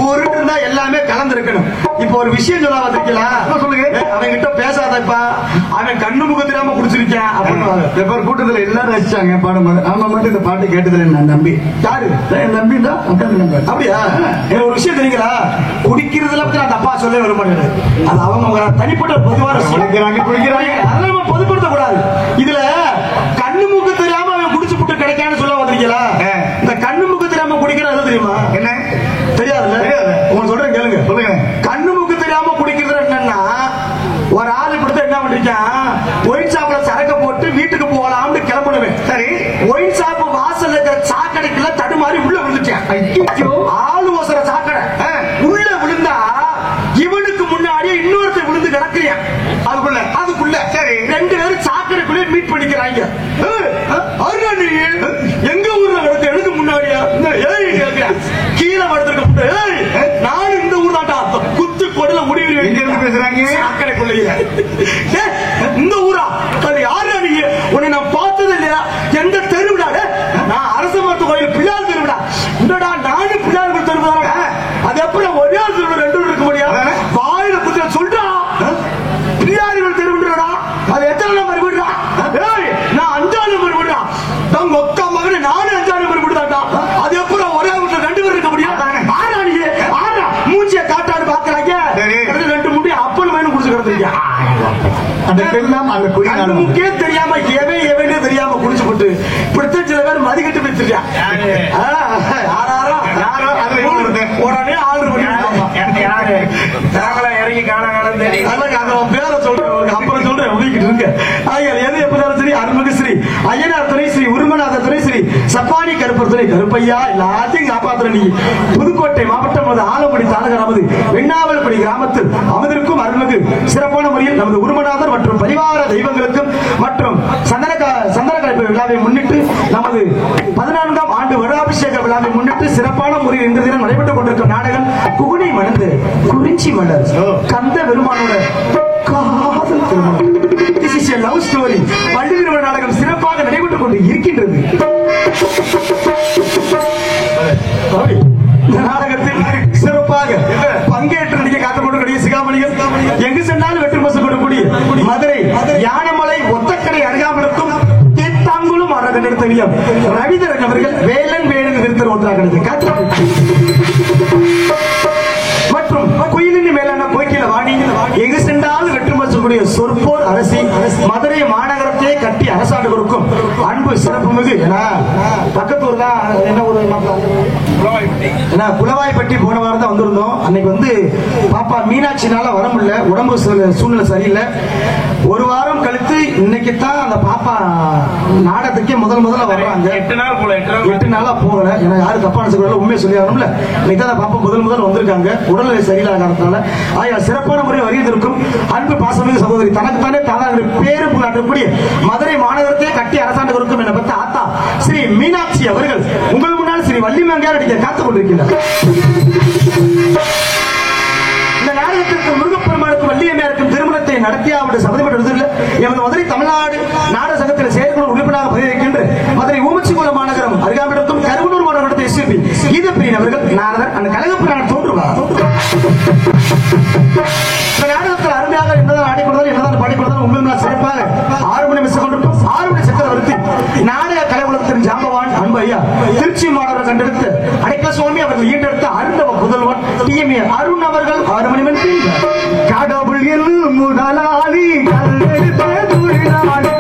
ஊருக்கு இருந்தா எல்லாமே கலந்து இருக்கணும். இப்ப ஒரு விஷயம் சொல்ல வந்திருக்கலாம், சொல்லுங்க. அவன் கிட்ட பேசாதப்பா, அவன் கண்ணு முக தெரியாம குடிச்சிருக்கேன் அப்படின்னு கூட்டத்துல எல்லாரும் ரசிச்சாங்க பாடும். ஆமா மட்டும் இந்த பாட்டு கேட்டதுல நான் நம்பி யாரு நம்பி தான் அப்படியா? ஒரு விஷயம் தெரியுங்களா, குடிக்கிறதுல பத்தி நான் தப்பா சொல்ல வர மாட்டேன். அது அவங்க தனிப்பட்ட பொதுவான குடிக்கிறாங்க, அதெல்லாம் நம்ம பொதுப்படுத்த கூடாது. இதுல கண்ணு மூக்கு தெரியாம அவன் குடிச்சு புட்டு கிடைக்கான்னு சொல்ல வந்திருக்கீங்களா? இந்த கண்ணு மூக்கு தெரியாம குடிக்கிறது தெரியுமா? என்ன தெரியாதுல்ல? உங்களுக்கு சொல்றேன் கேளுங்க. சொல்லுங்க. கண்ணு மூக்கு தெரியாம குடிக்கிறது என்னன்னா, ஒரு ஆள் இப்படித்தான் என்ன பண்ணிருக்கான், ஒயின் ஷாப்ல சரக்கு போட்டு வீட்டுக்கு போகலாம்னு கிளம்புனவே. சரி, ஒயின் ஷாப் வாசல்ல இருக்கிற சாக்கடைக்குள்ள தடுமாறி உள்ள விழுந்துட்டேன். ஆளு ஓசர சாக்கடை உள்ள விழுந்தா இவனுக்கு முன்னாடியே இன்னொருத்தர் விழுந்து கிடக்குறியான். அதுக்குள்ள சரி, ரெண்டு பேரும் சாக்கடைக்குள்ளே மீட் பண்ணிக்கிறாங்க. எங்க ஊர்ல கிடக்கு, எனக்கு முன்னாடியா கீழே படுத்திருக்க, நானும் இந்த ஊர் தாண்டா, குத்து கொடல முடிவு பேசுறாங்க. சாக்கடைக்குள்ள இந்த ஊரா யாரு நீ? உன்னை நான் பார்த்தது இல்லையா? எந்த தெருவிடா? நான் அரச மருத்துவ கோயில் பிள்ளையார் தெருவிடா. இந்தடா நானும் பிள்ளையார் தெருவுடா. அது எப்படி ஒரே தெருவு ரெண்டு இருக்க முடியாது? வாயில குத்த சொல்றா, பிள்ளையார் தெருவுடா. அது எத்தனை நம்பர் விடுறா? நான் 5ஆம் நம்பர் விடுறா. தங்க ஒக்க மகனை நானும் 5ஆம் நம்பர் விடுதாண்டா. அது எப்படி ஒரே வீட்டுல ரெண்டு பேர் இருக்க முடியாது? ஆறா நீ ஆறா மூச்சிய காட்டாடு பாக்குறாங்க. ரெண்டு முடி அப்பன் மகனும் குடிச்சு கிடந்திருக்கா. முக்கே தெரியாம எவனே தெரியாம குடிச்சு போட்டு இப்படித்தான் சில பேர் மதிக்கட்டு வச்சிருக்கா. உடனே ஆர்டர் பண்ணி இறங்கி காண பேர சொல்றேன், அப்புறம் சொல்றேன். எது எப்படினாலும் சரி, அருள்மிகு ஸ்ரீ ஐயனார் துணை, ஸ்ரீ உருமநாத துணை, ஸ்ரீ சப்பானி கருப்பர் துணை, கருப்பையா எல்லாத்தையும் காப்பாற்ற நீ. புதுக்கோட்டை மாவட்டம் ஆலங்குடி தாலுகா நமது வெண்ணாவல்படி கிராமத்தில் அமர்ந்திருக்கும் அருள்மிகு சிறப்பான முறையில் நமது உருமநாதர் மற்றும் பரிவார தெய்வங்களுக்கும் மற்றும் சந்தன கலைப்பு விழாவை முன்னிட்டு நமது 14ஆம் ஆண்டு வருடாபிஷேக விழாவை முன்னிட்டு சிறப்பான முறையில் இன்று தினம் நடைபெற்றுக் கொண்டிருக்கும் நாடகம் குகுனி மணந்து குறிஞ்சி மலர் கந்த பெருமானோட காதல் திருமணம். This is a love story. பள்ளி நிறுவன நாடகம் சிறப்பாக நடைபெற்றுக் கொண்டு இருக்கின்றது. இந்த நாடகத்தில் சிறப்பாக பங்கேற்று நடிக்க காத்துக்கொண்டு சிகாமணிகள் எங்கு சென்றாலும் வெற்றி பசு கொள்ளக்கூடிய மதுரை யானமலை ஒத்தக்கடை அருகாமலுக்கும் தீர்த்தாங்குளம் நிறுத்தவியம் ரவிதரன் அவர்கள் வேலன் வேலன் நிறுத்தர் ஒன்றாக காத்து மற்றும் குயிலின் மேலான கோய்க்கில வாணி எங்கு சென்றாலும் வெற்றி பசக்கூடிய சொற்போர் அரசி மதுரை மாநகரத்தையே கட்டி அரசாண்டு கொடுக்கும் அன்பு சிறப்பு மிகு பக்கத்தூர் தான் என்ன ஒரு குளவாய்ப்பட்டி போன வாரம் தான் வந்திருந்தோம். அன்னைக்கு வந்து பாப்பா மீனாட்சினால வர முடியல, உடம்பு சூழ்நிலை சரியில்லை. ஒரு வாரம் கழித்து இன்னைக்கு தான் அந்த பாப்பா நாடகத்துக்கே முதல்ல வர்றாங்க. 8 நாளா போகல. ஏன்னா யாரும் தப்பான சொல்ல உண்மையை சொல்லி ஆகணும்ல. இன்னைக்கு தான் பாப்பா முதல் வந்திருக்காங்க. உடல்நிலை சரியில்லாதனால ஆயா சிறப்பான முறை வருவதற்கும் அன்பு பாசமிகு சகோதரி தனக்குத்தானே தானாக பேரு புல்லாற்றக்கூடிய மதுரை மாநகரத்தையே கட்டி அரசாண்டு கொடுக்கும் என பத்த ஆத்தா ஸ்ரீ மீனாட்சி அவர்கள் உங்கள் முன்னால் ஸ்ரீ வள்ளிமங்கையார் அடிக்க காத்துக் கொண்டிருக்கிறார். இந்த நாடகத்திற்கு முருகப்பெருமானுக்கும் வள்ளியம்மையாருக்கும் திருமணத்தை நடத்தியாவிட்டு சபதப்பட்டதில் எமது மதுரை தமிழ்நாடு நாடக சங்கத்தில் செயற்குழு உறுப்பினராக பதிவிருக்கின்ற மதுரை ஊமச்சிக்குள மாநகரம் அருகாமிடத்தும் கருவனூர் மாநகரத்தை எஸ்பி கீதப்பிரியன் அவர்கள் நாரதர் அந்த கழகப்பிரான தோன்றுவார். இந்த நாடகத்தில் அருமையாக என்னதான் ஆடிக்கொடுத்தால் என்னதான் பாடிக்கொடுத்தால் உங்கள் சிறப்பாக 6 மணி மிஸ் கொண்டு 6 மணி சக்கரவர்த்தி நாடக கலை உலகத்தின் ஜாம்பவான் அன்பு ஐயா திருச்சி மாணவர் கண்டெடுத்த அடைக்கல சுவாமி அவர்கள் ஈண்டெடுத்த அருந்தவ புதல்வன் டிஎம்ஏ அருண் அவர்கள் 6 மணி மணி கடவுள் என்னும் முதலாளி கல்லெடுத்த தொழிலாளி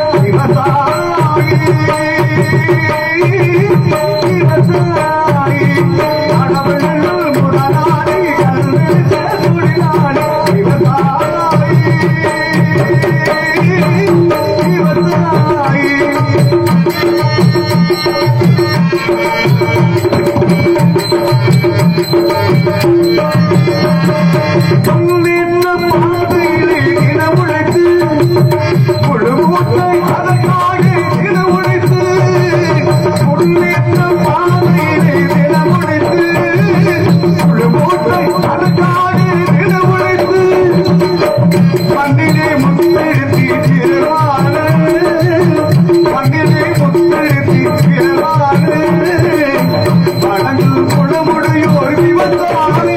குளமுடையோர் விவசாய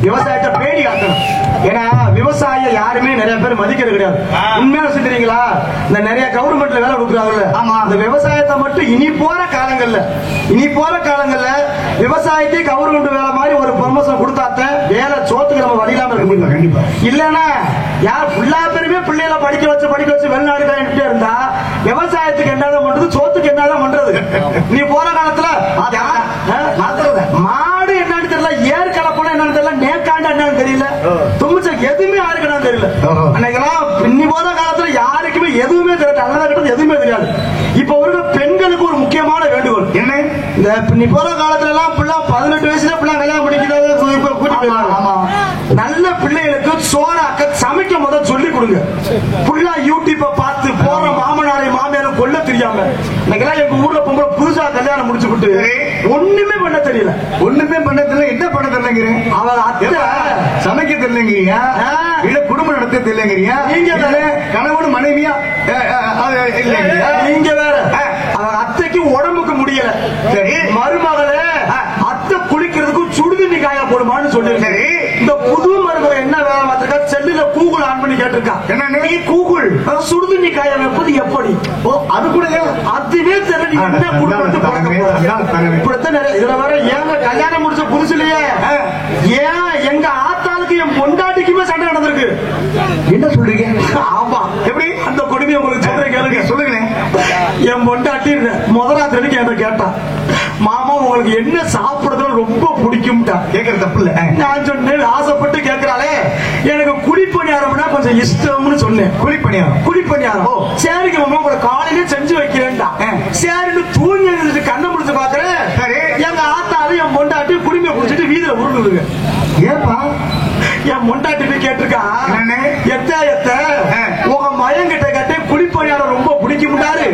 விவசாயத்தை பேணி காக்கணும். ஏன்னா விவசாயம் யாருமே நிறைய பேர் மதிக்கிறது கிடையாது. உண்மையா சொல்றீங்களா? இந்த நிறைய கவர்மெண்ட்ல வேலை கொடுக்குறாங்கல்ல, ஆமா, அந்த விவசாயத்தை மட்டும் இனி போற காலங்கள்ல விவசாயத்தை கவர்மெண்ட் வேலை மாதிரி ஒரு ப்ரமோஷன் கொடுத்தாத்த வேலை சோத்துக்கு நம்ம வழியிலாம இருக்க முடியும். கண்டிப்பா இல்லன்னா யார் எல்லா பேருமே பிள்ளைகளை படிக்க வச்சு வெளிநாடு காயிட்டே இருந்தா விவசாயத்துக்கு என்னதான் பண்றது, சோத்துக்கு என்னதான் பண்றது? நீ போற காலத்துல மாடு என்னன்னு தெரியல, ஏர் கலப்படம் என்னன்னு தெரியல, நேக்காண்ட என்னன்னு தெரியல, தும்பிச்சல் எதுவுமே யாருக்கு என்னன்னு தெரியல. அன்னைக்கெல்லாம் இன்னி போற காலத்துல யாருக்குமே எதுவுமே தெரியல, நல்லதா கிட்ட எதுவுமே தெரியாது. இப்ப ஒரு பெண்களுக்கு ஒரு முக்கியமான வேண்டுகோள் என்ன, இந்த இன்னி போற காலத்துல எல்லாம் பிள்ளை 18 வயசுல பிள்ளை கல்யாணம் பண்ணிக்கிறது. நல்ல பிள்ளைகளுக்கு சோறாக்க சமைக்க முதல் சொல்லி கொடுங்க. புள்ளா யூடியூப்பை பார்த்து போற மாமனாரை மாமியாரும் கொல்ல தெரியாம இன்னைக்கெல்லாம் எங்க ஊர்ல பொம்பளை புதுசா கல்யாணம் முடிச்சுட்டு ஒண்ணுமே பண்ண தெரியல. என்ன பண்ண தெரியலங்கிறேன். அவன் அத்தை சமைக்க தெரியலங்கிறியா, இல்ல குடும்பம் நடத்த தெரியலங்கிறியா, நீங்க வேற கணவன் மனைவியா இல்லையா, நீங்க வேற அவன் அத்தைக்கு உடம்புக்கு முடியல. சரி, மருமகளே அத்தை குளிக்கிறதுக்கு சுடுதண்ணி காய போடுமான்னு சொல்லிருக்கேன். இந்த புது மருமக என்ன வேலை பார்த்திருக்கா, செல்லுல கூகுள் ஆன் பண்ணி கேட்டிருக்கா. என்ன கூகுள் சுடுதண்ணி காய வைப்பது எப்படி? அது கூட அதுவே தெரியல. என்ன குடும்பத்தை இப்படித்தான் நிறைய. இதுல வேற ஏங்க கல்யாணம் முடிச்ச புதுசுலயே ஏன் எங்க ஆத்தாளுக்கு என் பொண்டாட்டிக்குமே சண்டை நடந்திருக்கு. என்ன சொல்றீங்க? ஆமா, எப்படி அந்த கொடுமையை உங்களுக்கு சொல்றேன் கேளுங்க. சொல்லுங்களேன். என் பொண்டாட்டி முதலாத்திரடிக்கு என்ன கேட்டா, மாமா உங்களுக்கு என்ன சாப்பிடுறது ரொம்ப பிடிக்கும்டா. கேட்கறது தப்பு இல்ல. நான் சொன்னேன் ஆசைப்பட்டு கேட்கிறாளே, எனக்கு குழிப்பணியாரம்னா கொஞ்சம் இஷ்டம்னு சொன்னேன். குழிப்பணியாரம் சரிங்க மாமா உங்களை காலையில செஞ்சு வைக்கிறேன்டா. சரின்னு தூங்கி எழுந்துட்டு கண்ணை முடிச்சு பாக்குறேன், எங்க ஆத்தாலும் என் பொண்டாட்டி குடிமையை குடிச்சிட்டு வீதியில உருளுதுங்க. ஏப்பா என் பொண்டாட்டி போய் கேட்டிருக்கா, எத்த உங்க மயங்கிட்ட கேட்டு குழிப்பணியாரம் ரொம்ப பிடிக்கும்டாரு,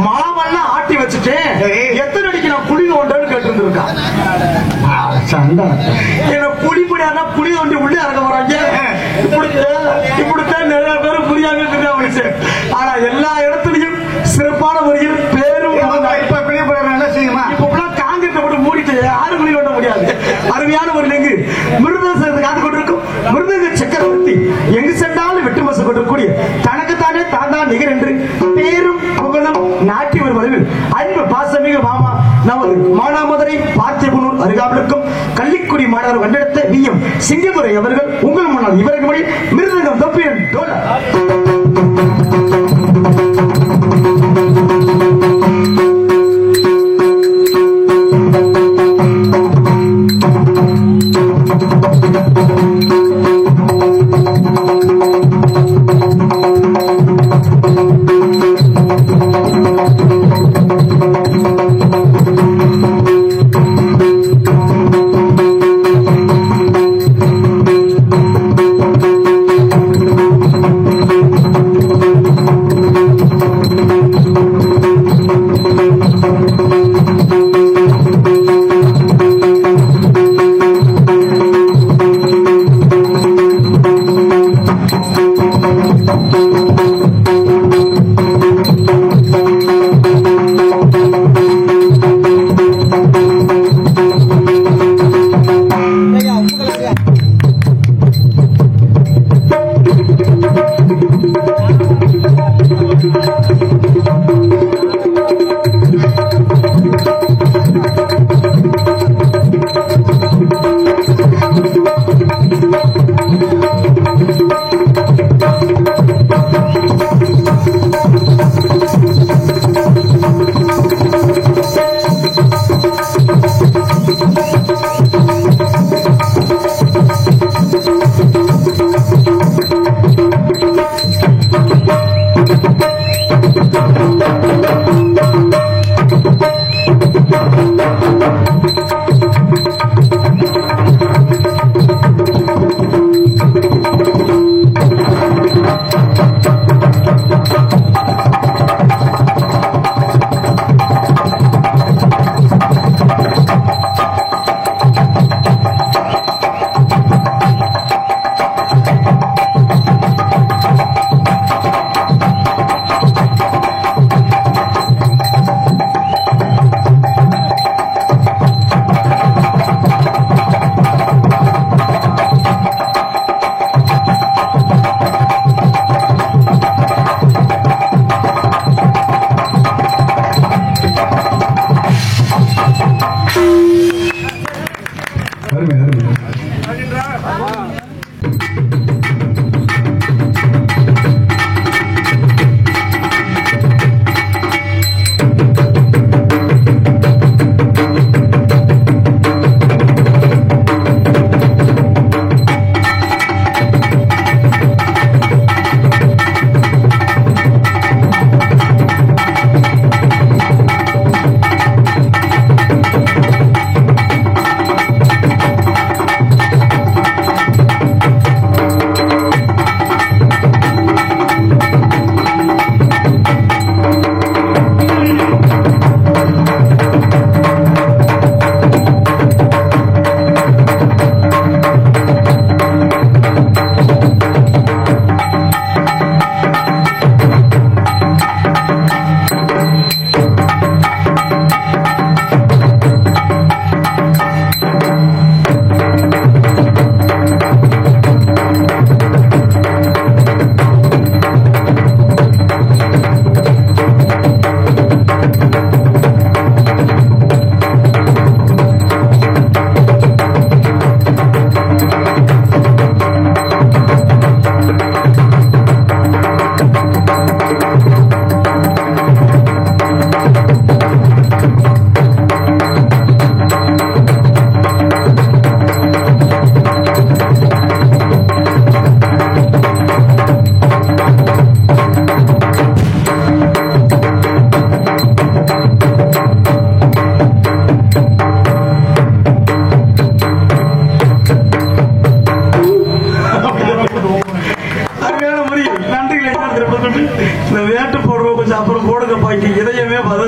மாவெல்லாம் ஆட்டி வச்சுட்டு எத்தனை அடிக்கு நான் குழி தோண்டன்னு கேட்டு இருந்திருக்கா. எனக்கு குழிப்பணியாரா குழி தோண்டி உள்ளே இறங்க வராங்க. இப்படித்தான் நிறைய பேர் புரியாம இருக்கு. ஆனா எல்லா இடத்துலயும் சிறப்பான முறையில் பேரும் இப்ப காங்கிரீட் போட்டு மூடிட்டு யாரும் குழி தோண்ட முடியாது. அருமையான ஒரு லிங்கு மிருதங்க காத்து கொண்டிருக்கும் மிருதங்க சக்கரவர்த்தி எங்கு சென்றாலும் வெட்டு மசு கொண்டிருக்கூடிய தனக்குத்தானே தாண்டா நிகர் என்று பேரும் புகழும் நாட்டி வரும் அளவில் அன்பு பாசமிகு மாமா நமது மானாமதுரை பார்த்திபனூர் அருகாமலுக்கும் கள்ளிக்குடி மாநகர் கண்டெடுத்த விஎம் சிங்கதுரை அவர்கள் உங்கள் முன்னால் இவருக்கு முடி மிருதங்கம் தொப்பியன் டோலா.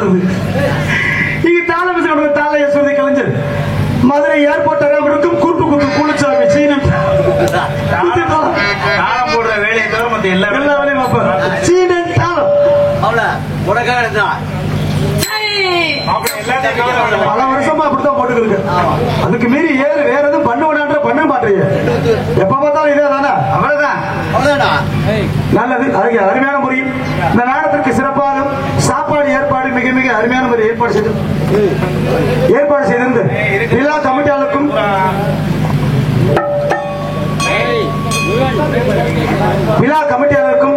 வருது. இங்க தாள மிஷினோட தாள யசோதை கலைஞர் மதுரை ஏர்போர்ட் இருக்கும் கூட்டு கூட்டு குளிச்சாமி சீனன் தாளம் போடுற வேலையை தவிர மத்த எல்லா வேலையும் பார்ப்பாரு. சீனன் தாளம் பல வருஷமா அப்படித்தான் போட்டுக்கிருக்கு. அதுக்கு மீறி ஏறு வேற எதுவும் பண்ண மாட்டீங்க. எப்ப பார்த்தாலும் இதே தானே. அவ்வளவுதான் நல்லது. அதுக்கு அருமையான முறையில் இந்த நாடத்திற்கு சிறப்பாக சாப்பாடு ஏற்பாடு மிக மிக அருமையான முறை ஏற்பாடு செய்திருந்து எல்லா கமிட்டியாளருக்கும் விழா கமிட்டியாளருக்கும்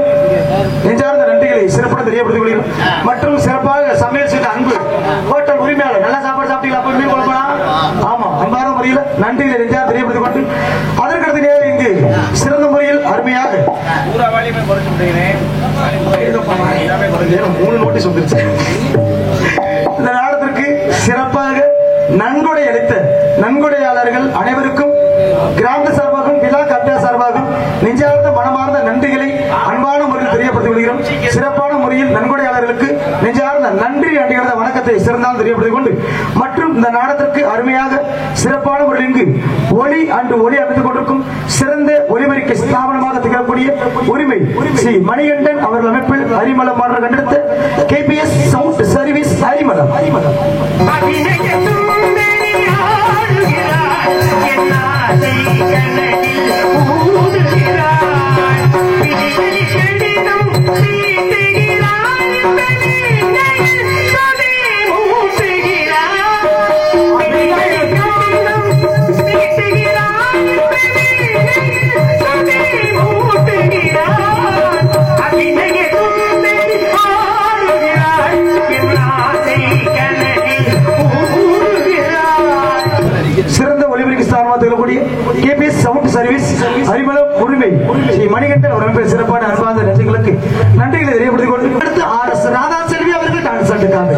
நெஞ்சார்ந்த நன்றிகளை சிறப்பாக தெரியப்படுத்திக் கொள்கிறோம். மற்றும் சிறப்பாக சமையல் செய்த அன்பு ஹோட்டல் உரிமையாளர் நல்லா சாப்பாடு சாப்பிட்டீங்களா? அப்ப மீன் குழம்பா? ஆமா, அன்பான முறையில் நன்றிகளை நெஞ்சார் தெரியப்படுத்திக் கொண்டு அதற்கடுத்து நேரம் இங்கு சிறந்த முறையில் அருமையாக 3 நோட்டீஸ் வந்துருச்சு. இந்த நாடத்திற்கு சிறப்பாக நன்கொடை அளித்த நன்கொடையாளர்கள் அனைவருக்கும் கிராம சார்பாகவும் விழா கமிட்டியார் சார்பாகவும் நெஞ்சார்ந்த மனமார்ந்த நன்றிகளை அன்பான முறையில் தெரியப்படுத்திக் கொள்கிறோம். சிறப்பான முறையில் நன்கொடையாளர்களுக்கு நெஞ்சார்ந்த நன்றி அண்டிகள வணக்கத்தை சிறந்தால் தெரியப்படுத்திக் கொண்டு மற்றும் இந்த நாடத்திற்கு அருமையாக சிறப்பான முறையில் இங்கு ஒளி அமைத்துக் கொண்டிருக்கும் சிறந்த ஒலிபரிக்கை ஸ்தாபனமாக திகழக்கூடிய உரிமை ஸ்ரீ மணிகண்டன் அவர்கள் அமைப்பில் அரிமளம் மாற்ற கண்டெடுத்த KPS சவுண்ட் சர்வீஸ் அரிமளம் சிறந்த ஒலிபரிக்கை ஸ்தாபனமாக திகழக்கூடிய KPS சவுண்ட் சர்வீஸ் அரிமளம் உரிமை ஸ்ரீ மணிகண்டன் உடம்பு சிறப்பான அன்பார்ந்த நன்றிகளுக்கு நன்றிகளை தெரியப்படுத்திக் கொண்டு அடுத்து RS ராதா செல்வி அவர்கள் டான்ஸ் ஆடுகிறாங்க.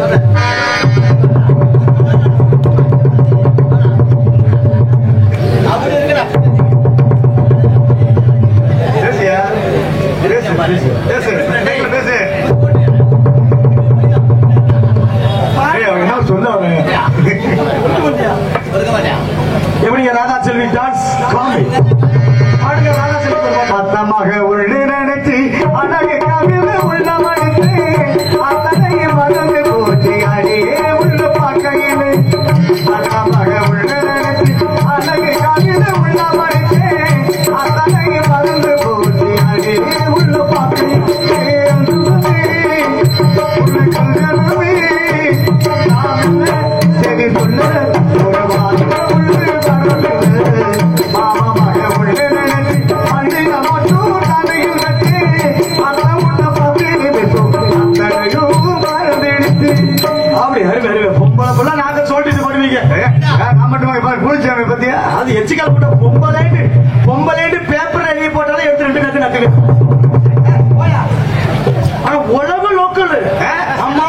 எப்படிங்க ராதா செல்வி டான்ஸ் காமி பாடுங்க. ராதா செல்வி பத்தமாக உள்ளே நினைச்சு அழகு கவிதை உள்ள மடித்து அத்தனைய மறந்து போச்சு அடியே உள்ள பார்க்கையிலே பத்தமாக உள்ளே நினைச்சு அழகு கவிதை உள்ள மடித்து அத்தனைய மறந்து போச்சு அடியே உள்ள பார்க்கையிலே சரி சொல்ல அது எச்சிக்கால் போட்ட பொம்பலேண்டு பேப்பர் எழுதி போட்டாலும் எடுத்து 2 நக்கு நக்கு. ஆனா உலக லோக்கல் அம்மா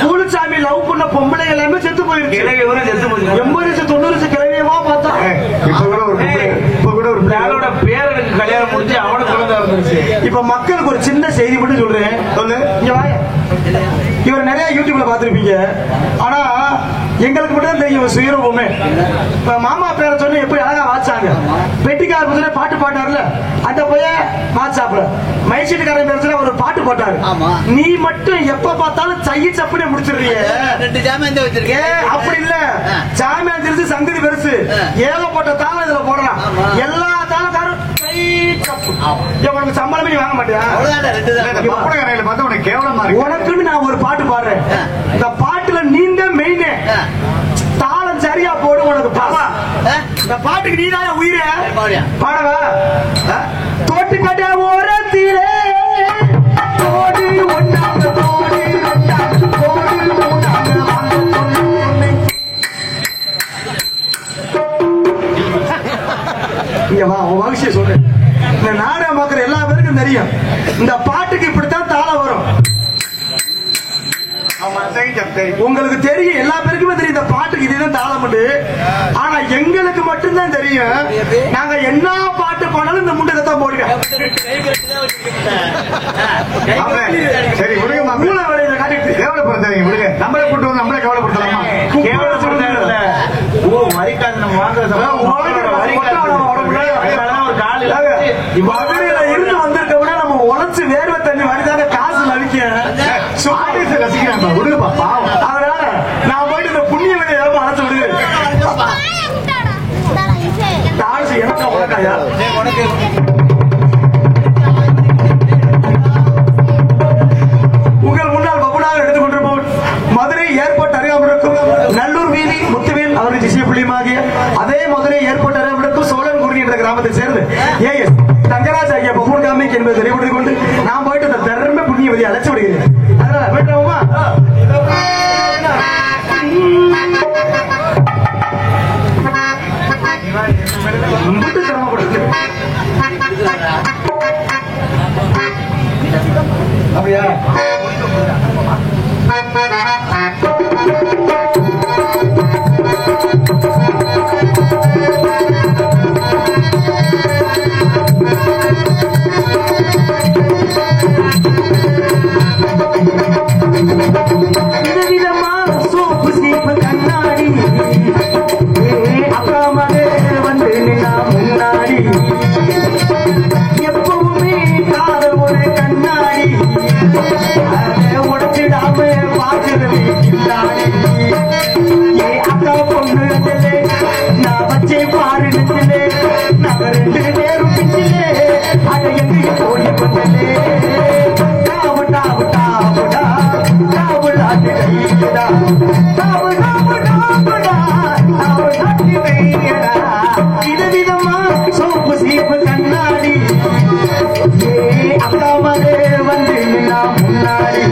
கூலுசாமி லவ் பண்ண பொம்பளை எல்லாமே செத்து போயிருக்கு. 80-90 கிழமையமா பார்த்தா இப்ப கூட ஒரு பிள்ளையோட பேரனுக்கு கல்யாணம் முடிஞ்சு அவனுக்கு குழந்தை இருந்துச்சு. இப்ப மக்களுக்கு ஒரு சின்ன செய்தி மட்டும் சொல்றேன். சொல்லு. இவர் நிறைய யூடியூப்ல பாத்திருப்பீங்க. ஆனா எங்களுக்கு மட்டும் தெரியும் சுயரூபமே. இப்ப மாமா பேரை சொன்ன எப்படி அழகா வாச்சாங்க. பெட்டிக்கார புதுல பாட்டு பாட்டாருல அந்த போய வாட்ஸ்அப்ல மைசீட்டுக்காரன் பேர் ஒரு பாட்டு போட்டாரு. நீ மட்டும் எப்ப பார்த்தாலும் சைய சப்புனே முடிச்சிடுறிய. 2 ஜாமியான் வச்சிருக்கே. அப்படி இல்ல, ஜாமியான் தெரிஞ்சு சங்கதி பெருசு ஏகப்பட்ட தாளம் இதுல போடலாம். எல்லா தாளக்காரும் உனக்கு சம்பளமே நீ வாங்க மாட்டியா? உனக்குன்னு நான் ஒரு பாட்டு பாடுறேன். இந்த பாட்டுல நீந்த மெயின் தாளம் சரியா போடு. உனக்கு பாவா இந்த பாட்டுக்கு நீதான் உயிர பாடவா? தோட்டுக்கட்ட ஓரத்திலே ஓடி ஒன்றாங்க ஓடி ஓடி இங்க வா, உன் வகுசிய சொல்றேன். இந்த நாடகம் பார்க்கிற எல்லா பேருக்கும் தெரியும் இந்த பாட்டுக்கு இப்படித்தான் தாளம் வரும். உங்களுக்கு தெரியும், எல்லா பேருக்குமே தெரியும் இந்த பாட்டுக்கு இதுதான் தாளம். ஆனா எங்களுக்கு மட்டும்தான் தெரியும் நாங்க என்ன பாட்டு போனாலும் இந்த முண்டை தான் போடுவேன். சரி விடுங்க மாப்பிள்ளை. மூளை வேலையில காட்டிட்டு கேவலப்படுத்தாதீங்க விடுங்க. நம்மளே கூட்டு வந்து நம்மளே கேவலப்படுத்தலாமா? கேவலப்படுத்தாதுல. ஓ மரிக்காது நம்ம மதுரையில இருந்து வந்திருக்கோம்னா நம்ம உழைச்சு வேர்வை தண்ணி வடிதாங்க காசு ரசிக்கிறாங்க விடுங்கப்பா பாவம். அதனால நான் போயிட்டு இந்த புண்ணிய வேலையை அழைச்சு விடுகிறேன். எனக்கு உனக்காயா உங்கள் முன்னால் பபுடாக எடுத்துக்கொண்டிருப்போம் மதுரை ஏர்போர்ட் அருகாமல் இருக்கும் நல்லூர் வீதி முத்துவேல் அவரின் திசை புள்ளியமாகிய அதே மதுரை ஏர்போர்ட் அருகாமல் இருக்கும் சோழன்குடி என்ற கிராமத்தை சேர்ந்து ஏஎஸ் தங்கராஜ் ஆகிய பபூன் காமிக் என்பதை தெளிவுபடுத்திக் கொண்டு நான் போயிட்டு அந்த தர்ம புண்ணியவதியை அழைச்சு விடுகிறேன். அதனால போயிட்டோமா அப்படியா விதவிதமா சோப்பு சீப்பு கண்ணாடி அப்பா மகே வந்து நின்னா முன்னாடி எப்பவுமே காதல் ஒரு கண்ணாடி உடைச்சிடாம பார்க்கிறது பின்னாடி ஏ அக்கா பொண்ணு நான் வச்சே பாரு நெஞ்சிலே நான் 2 பேரும் பிச்சிலே அதை எங்க போய் பண்ணலே டாவு டாவு டாவுடா டாவுடாட்டி வைடா டாவு டாவு டாவுடா டாவுடாட்டி வைடா விதவிதமா சோப்பு சீப்பு கண்ணாடி ஏ அக்கா மகே வந்து நின்னா முன்னாடி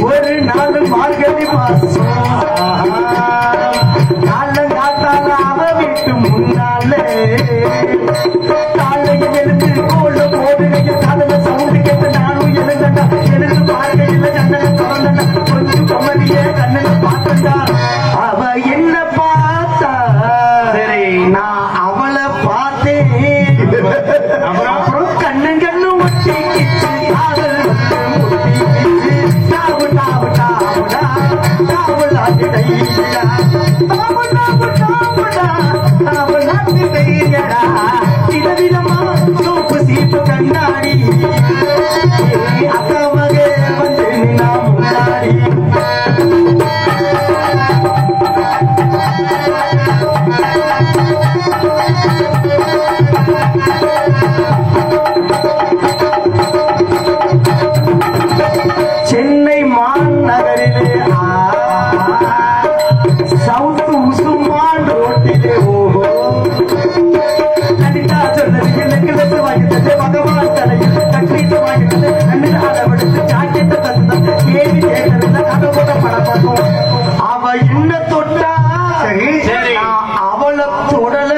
ஒரு நாள் மார்கழி மாசம் காலங்காத்தால அவ வீட்டு முன்னாலே காலையில் எழுந்து கோல போடுகையில் காதல சவுண்டு கேட்டு நானும் எழுந்தா எழுந்து பார்க்கையில் கண்ணனை திறந்தா கொஞ்சம் கமலிய கண்ணனை பார்த்தா அவ என்ன பார்த்தா சரி நான் அவளை பார்த்தேன் அப்புறம் கண்ணு கண்ணு ஒட்டிக்கிச்சு காதல் முட்டிக்கிச்சு டாவு டாவு டாவுடா டாவுடாட்டி தையடா டாவு டாவு டாவுடா டாவுடாட்டி தையடா விதவிதமா சோப்பு சீப்பு கண்ணாடி அக்கா மகே வந்து நின்னா முன்னாடி சென்னை மாநகரிலே சவுத் உசுமான் ரோட்டிலே ஓஹோ நடிகா சொன்னது எனக்கு வாங்கிட்டது பகவான் தலையில் தக்ரீட்டு வாங்கிட்டது கண்ணு அளவெடுத்து ஜாக்கெட்டை தந்த கேள்வி கேட்டது கதை போட படம் அவ என்ன தொட்டா சரி சரி அவளை தொடல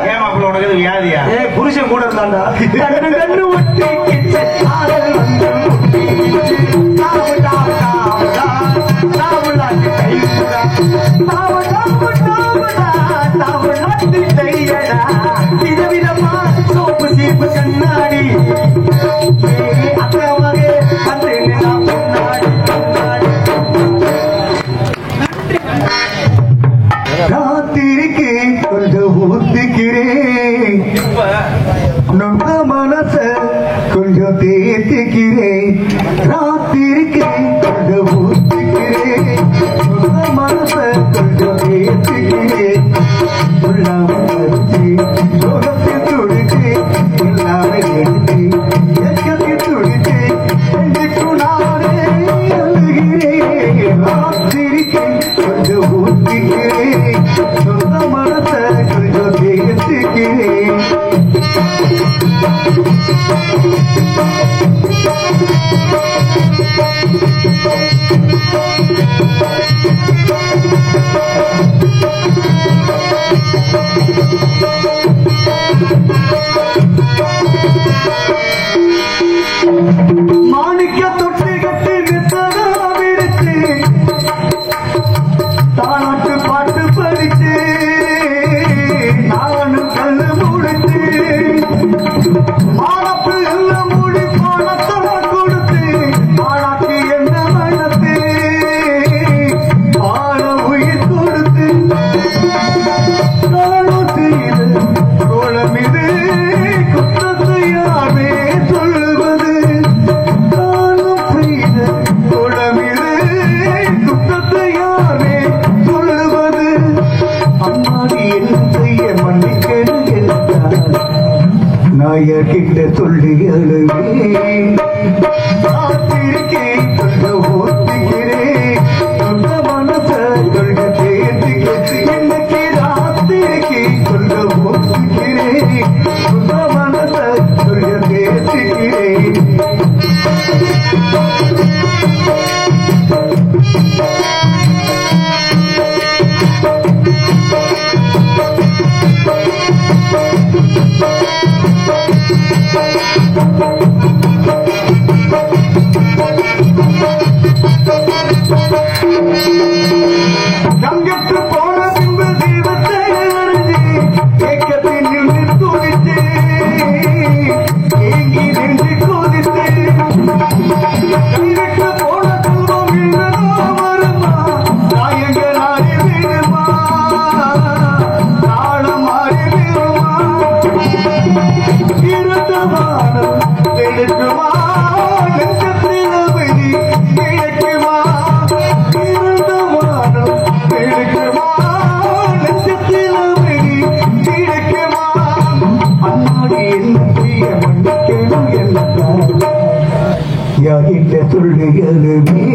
ஏமாப்பிள்ள உனக்கு இது வியாதியா? புருஷன் கூட இருந்தாண்டா கண்ணு கண்ணு ஒட்டி கிச்சு காதல் வந்து முட்டி கிச்சு தாவு தாவு தாவுடா தாவுலாட்டி தையுடா தாவு தாவு தாவுடா தாவுலாட்டி தையடா விதவிதமா சோப்பு சீப்பு கண்ணாடி ஏ அக்கா மகே வந்து நின்னா முன்னாடி முன்னாடி காத்திருக்கேன் கொஞ்சம் ஊத்திக்கிறேன் நொந்த மனச கொஞ்சம் தேத்திக்கிறேன் ராத்திருக்கேன் கொஞ்சம் ஊத்திக்கிறேன் நொந்த மனச கொஞ்சம் தேத்திக்கிறேன் சோகத்தில் துடிச்சு எல்லாமே எடுத்து எக்கத்தில் துடிச்சு நானே அழுகிறேன் ராத்திருக்கேன் கொஞ்சம் ஊத்திக்கிறேன் சொந்த மனச கொஞ்சம் தேத்திக்கிறேன் யார்கிட்ட சொல்லி அழுவேன் காத்திருக்கேன் சொல்ல ஓட்டுகிறேன் சொந்த மனச சொல்ல தேர்த்துக்கிறேன் இன்னைக்கு ராத்திரிக்கேன் சொல்ல ஓட்டுகிறேன் சொந்த மனச சொல்ல தேர்த்துக்கிறேன் யார்கிட்ட சொல்லுகிறவே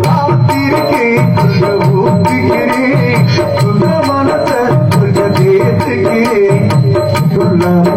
காத்திருக்கேன் சொல்ல ஓட்டுகிறேன் சொந்த மனச சொல்ல தேர்த்துக்கிறேன் சொல்ல